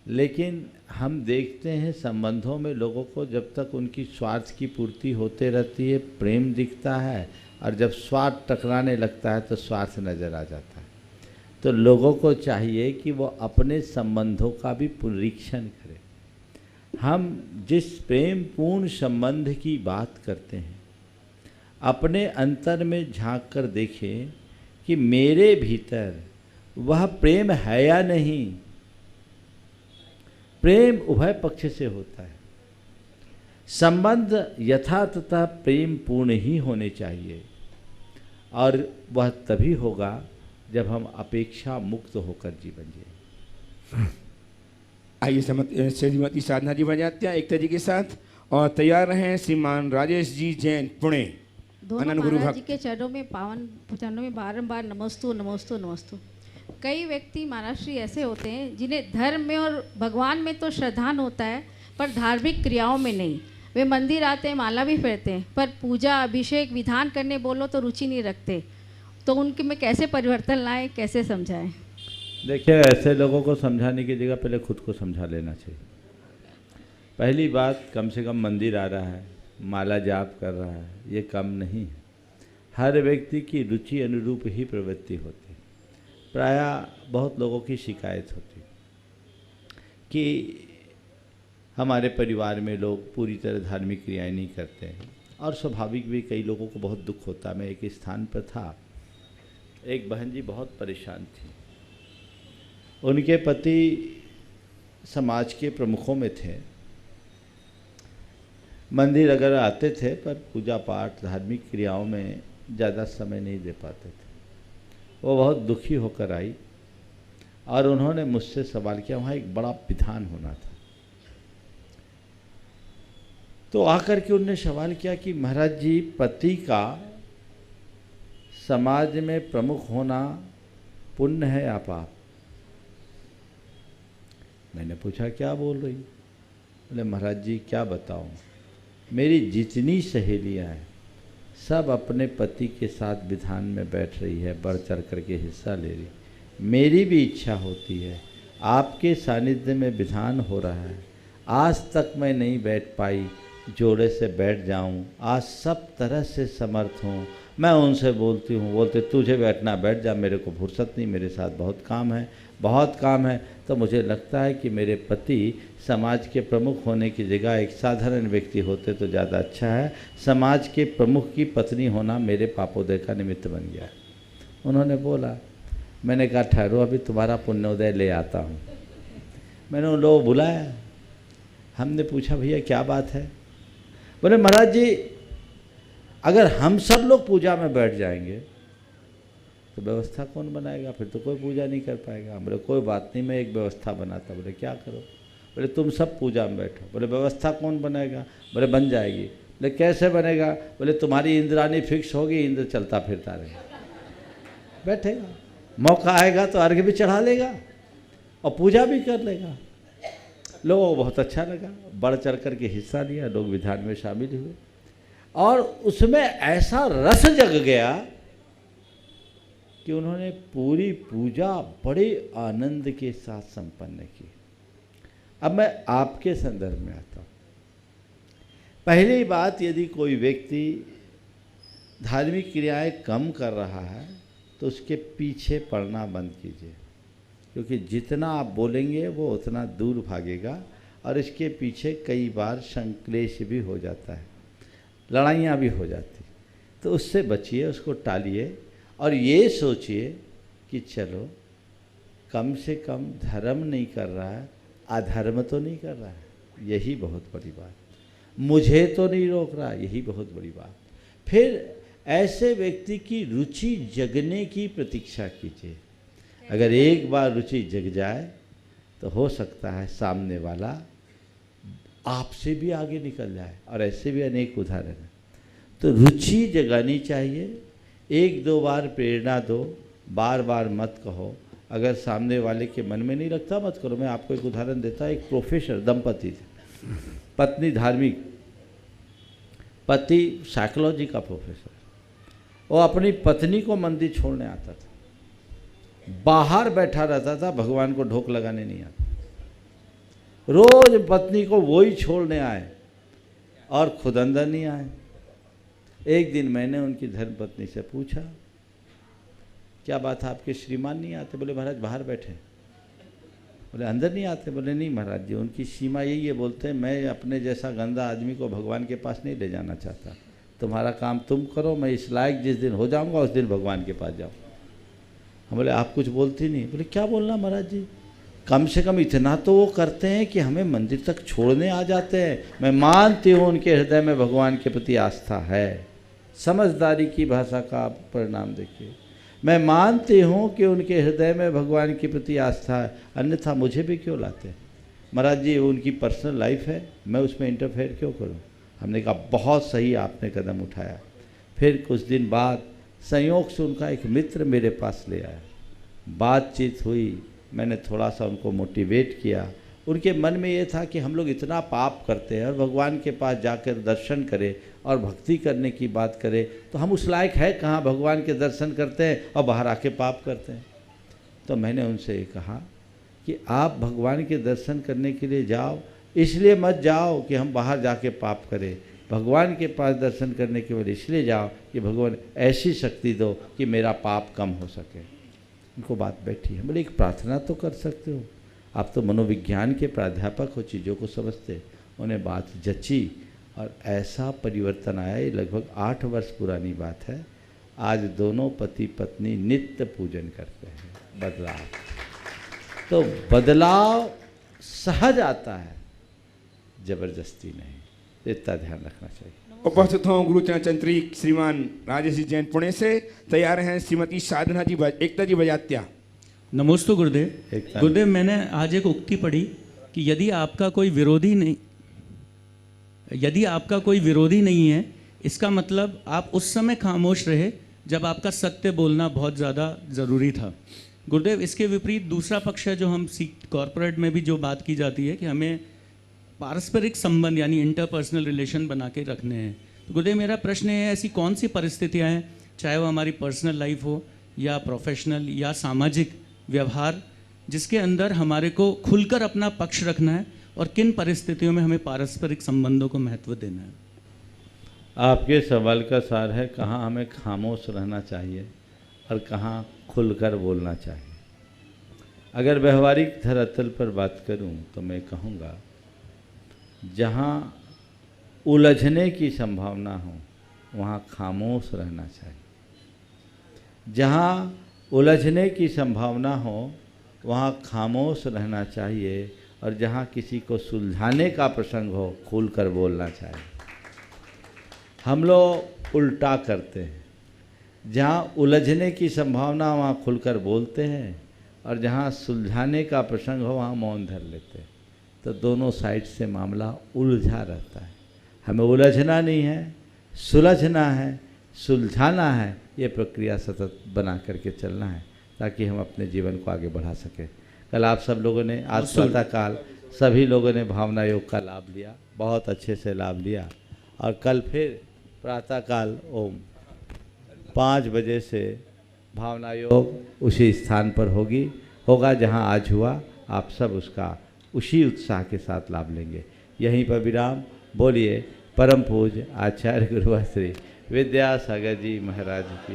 Speaker 3: लेकिन हम देखते हैं संबंधों में लोगों को जब तक उनकी स्वार्थ की पूर्ति होते रहती है प्रेम दिखता है, और जब स्वार्थ टकराने लगता है तो स्वार्थ नज़र आ जाता है। तो लोगों को चाहिए कि वो अपने संबंधों का भी परीक्षण करें। हम जिस प्रेम पूर्ण संबंध की बात करते हैं, अपने अंतर में झांक कर देखें कि मेरे भीतर वह प्रेम है या नहीं। प्रेम उभय पक्ष से होता है। संबंध यथातथा प्रेम पूर्ण ही होने चाहिए, और वह तभी होगा जब हम अपेक्षा मुक्त होकर जीवन जिए।
Speaker 1: आइए श्रीमती साधना जी बजात्या एकता जी के साथ, और तैयार रहें श्रीमान राजेश जी जैन पुणे।
Speaker 17: दोनों महाराज जी के चरणों में पावन चरणों में बारंबार नमस्तु नमस्तु नमस्तु। कई व्यक्ति महाराज श्री ऐसे होते हैं जिन्हें धर्म में और भगवान में तो श्रद्धान होता है, पर धार्मिक क्रियाओं में नहीं। वे मंदिर आते हैं, माला भी फेरते हैं, पर पूजा अभिषेक विधान करने बोलो तो रुचि नहीं रखते। तो उनके में कैसे परिवर्तन लाएं, कैसे समझाएं?
Speaker 3: देखिए, ऐसे लोगों को समझाने की जगह पहले खुद को समझा लेना चाहिए। पहली बात, कम से कम मंदिर आ रहा है, माला जाप कर रहा है, ये कम नहीं है। हर व्यक्ति की रुचि अनुरूप ही प्रवृत्ति होती है। प्रायः बहुत लोगों की शिकायत होती कि हमारे परिवार में लोग पूरी तरह धार्मिक क्रियाएं नहीं करते हैं, और स्वाभाविक भी कई लोगों को बहुत दुख होता। मैं एक स्थान पर था, एक बहन जी बहुत परेशान थी। उनके पति समाज के प्रमुखों में थे, मंदिर अगर आते थे पर पूजा पाठ धार्मिक क्रियाओं में ज़्यादा समय नहीं दे पाते थे। वो बहुत दुखी होकर आई और उन्होंने मुझसे सवाल किया, वहाँ एक बड़ा विधान होना था। तो आकर के उन्होंने सवाल किया कि महाराज जी, पति का समाज में प्रमुख होना पुण्य है या पाप? मैंने पूछा क्या बोल रही? बोले महाराज जी क्या बताऊं, मेरी जितनी सहेलियां हैं सब अपने पति के साथ विधान में बैठ रही है, बढ़ चढ़ करके हिस्सा ले रही। मेरी भी इच्छा होती है, आपके सानिध्य में विधान हो रहा है, आज तक मैं नहीं बैठ पाई, जोड़े से बैठ जाऊं, आज सब तरह से समर्थ हूं। मैं उनसे बोलती हूँ, बोलते तुझे बैठना बैठ जा, मेरे को फुर्सत नहीं, मेरे साथ बहुत काम है, बहुत काम है। तो मुझे लगता है कि मेरे पति समाज के प्रमुख होने की जगह एक साधारण व्यक्ति होते तो ज़्यादा अच्छा है। समाज के प्रमुख की पत्नी होना मेरे पापोदय का निमित्त बन गया। उन्होंने बोला, मैंने कहा ठहरो, अभी तुम्हारा पुण्योदय ले आता हूँ। मैंने उन लोगों को बुलाया, हमने पूछा भैया क्या बात है? बोले महाराज जी, अगर हम सब लोग पूजा में बैठ जाएंगे तो व्यवस्था कौन बनाएगा? फिर तो कोई पूजा नहीं कर पाएगा। बोले कोई बात नहीं, मैं एक व्यवस्था बनाता। बोले क्या करो? बोले तुम सब पूजा में बैठो। बोले व्यवस्था कौन बनाएगा? बोले बन जाएगी। बोले कैसे बनेगा? बोले तुम्हारी इंद्रानी फिक्स होगी, इंद्र चलता फिरता रहेगा, बैठेगा, मौका आएगा तो अर्घ्य भी चढ़ा लेगा और पूजा भी कर लेगा। लोगों को बहुत अच्छा लगा, बढ़ चढ़ कर के हिस्सा लिया, लोग विधान में शामिल हुए और उसमें ऐसा रस जग गया कि उन्होंने पूरी पूजा बड़े आनंद के साथ संपन्न की। अब मैं आपके संदर्भ में आता हूँ। पहली बात, यदि कोई व्यक्ति धार्मिक क्रियाएं कम कर रहा है तो उसके पीछे पड़ना बंद कीजिए, क्योंकि जितना आप बोलेंगे वो उतना दूर भागेगा और इसके पीछे कई बार संक्लेश भी हो जाता है, लड़ाइयाँ भी हो जाती। तो उससे बचिए, उसको टालिए और ये सोचिए कि चलो कम से कम धर्म नहीं कर रहा है, अधर्म तो नहीं कर रहा है, यही बहुत बड़ी बात। मुझे तो नहीं रोक रहा, यही बहुत बड़ी बात। फिर ऐसे व्यक्ति की रुचि जगने की प्रतीक्षा कीजिए। अगर एक बार रुचि जग जाए तो हो सकता है सामने वाला आपसे भी आगे निकल जाए, और ऐसे भी अनेक उदाहरण हैं। तो रुचि जगानी चाहिए, एक दो बार प्रेरणा दो, बार बार मत कहो। अगर सामने वाले के मन में नहीं लगता मत करो। मैं आपको एक उदाहरण देता, एक प्रोफेसर दंपति थे, पत्नी धार्मिक, पति साइकोलॉजी का प्रोफेसर। वो अपनी पत्नी को मंदिर छोड़ने आता था, बाहर बैठा रहता था, भगवान को ढोक लगाने नहीं आता। रोज पत्नी को वही छोड़ने आए और खुद अंदर नहीं आए। एक दिन मैंने उनकी धर्मपत्नी से पूछा, क्या बात है, आपके श्रीमान नहीं आते? बोले महाराज बाहर बैठे। बोले अंदर नहीं आते? बोले नहीं महाराज जी, उनकी सीमा यही है, बोलते हैं मैं अपने जैसा गंदा आदमी को भगवान के पास नहीं ले जाना चाहता, तुम्हारा काम तुम करो, मैं इस लायक जिस दिन हो जाऊंगा उस दिन भगवान के पास जाऊँ। हम बोले आप कुछ बोलती नहीं? बोले क्या बोलना महाराज जी, कम से कम इतना तो वो करते हैं कि हमें मंदिर तक छोड़ने आ जाते हैं। मैं मानती हूँ उनके हृदय में भगवान के प्रति आस्था है, समझदारी की भाषा का आप परिणाम देखिए। मैं मानती हूँ कि उनके हृदय में भगवान के प्रति आस्था है, अन्यथा मुझे भी क्यों लाते? महाराज जी उनकी पर्सनल लाइफ है, मैं उसमें इंटरफेयर क्यों करूँ? हमने कहा बहुत सही आपने कदम उठाया। फिर कुछ दिन बाद संयोग से उनका एक मित्र मेरे पास ले आया, बातचीत हुई, मैंने थोड़ा सा उनको मोटिवेट किया। उनके मन में ये था कि हम लोग इतना पाप करते हैं और भगवान के पास जाकर दर्शन करें और भक्ति करने की बात करें तो हम उस लायक है कहाँ, भगवान के दर्शन करते हैं और बाहर आके पाप करते हैं। तो मैंने उनसे कहा कि आप भगवान के दर्शन करने के लिए जाओ, इसलिए मत जाओ कि हम बाहर जाके पाप करें, भगवान के पास दर्शन करने के लिए इसलिए जाओ कि भगवान ऐसी शक्ति दो कि मेरा पाप कम हो सके। उनको बात बैठी है, बोले एक प्रार्थना तो कर सकते हो, आप तो मनोविज्ञान के प्राध्यापक हो, चीज़ों को समझते। उन्हें बात जची और ऐसा परिवर्तन आया, ये लगभग 8 वर्ष पुरानी बात है। आज दोनों पति पत्नी नित्य पूजन करते हैं। बदलाव, तो बदलाव सहज आता है, जबरदस्ती नहीं। इतना ध्यान रखना चाहिए।
Speaker 1: उपस्थित हों गुरु चंद्री श्रीमान राजेश जी जैन पुणे से, तैयार हैं श्रीमती साधना जी एकता जी बजात्या।
Speaker 18: नमोस्तु गुरुदेव। गुरुदेव मैंने आज एक उक्ति पढ़ी कि यदि आपका कोई विरोधी नहीं है, इसका मतलब आप उस समय खामोश रहे जब आपका सत्य बोलना बहुत ज़्यादा ज़रूरी था। गुरुदेव इसके विपरीत दूसरा पक्ष है जो हम कॉर्पोरेट में भी जो बात की जाती है कि हमें पारस्परिक संबंध यानी इंटरपर्सनल रिलेशन बना के रखने हैं। तो गुरुदेव मेरा प्रश्न है, ऐसी कौन सी परिस्थितियाँ हैं, चाहे वो हमारी पर्सनल लाइफ हो या प्रोफेशनल या सामाजिक व्यवहार, जिसके अंदर हमारे को खुलकर अपना पक्ष रखना है और किन परिस्थितियों में हमें पारस्परिक संबंधों को महत्व देना है?
Speaker 3: आपके सवाल का सार है कहाँ हमें खामोश रहना चाहिए और कहाँ खुलकर बोलना चाहिए। अगर व्यवहारिक धरातल पर बात करूं तो मैं कहूँगा जहाँ उलझने की संभावना हो वहाँ खामोश रहना चाहिए। जहाँ उलझने की संभावना हो वहाँ खामोश रहना चाहिए, और जहाँ किसी को सुलझाने का प्रसंग हो खुलकर बोलना चाहिए। हम लोग उल्टा करते हैं, जहाँ उलझने की संभावना वहाँ खुलकर बोलते हैं और जहाँ सुलझाने का प्रसंग हो वहाँ मौन धर लेते हैं। तो दोनों साइड से मामला उलझा रहता है। हमें उलझना नहीं है, सुलझना है, सुलझाना है। ये प्रक्रिया सतत बना करके चलना है ताकि हम अपने जीवन को आगे बढ़ा सकें। कल आप सब लोगों ने, आज प्रातःकाल सभी लोगों ने भावना योग का लाभ लिया, बहुत अच्छे से लाभ लिया। और कल फिर प्रातःकाल 5 बजे से भावना योग उसी स्थान पर होगा जहां आज हुआ। आप सब उसका उसी उत्साह के साथ लाभ लेंगे। यहीं पर विराम। बोलिए परम पूज्य आचार्य गुरुवर श्री विद्यासागर जी महाराज की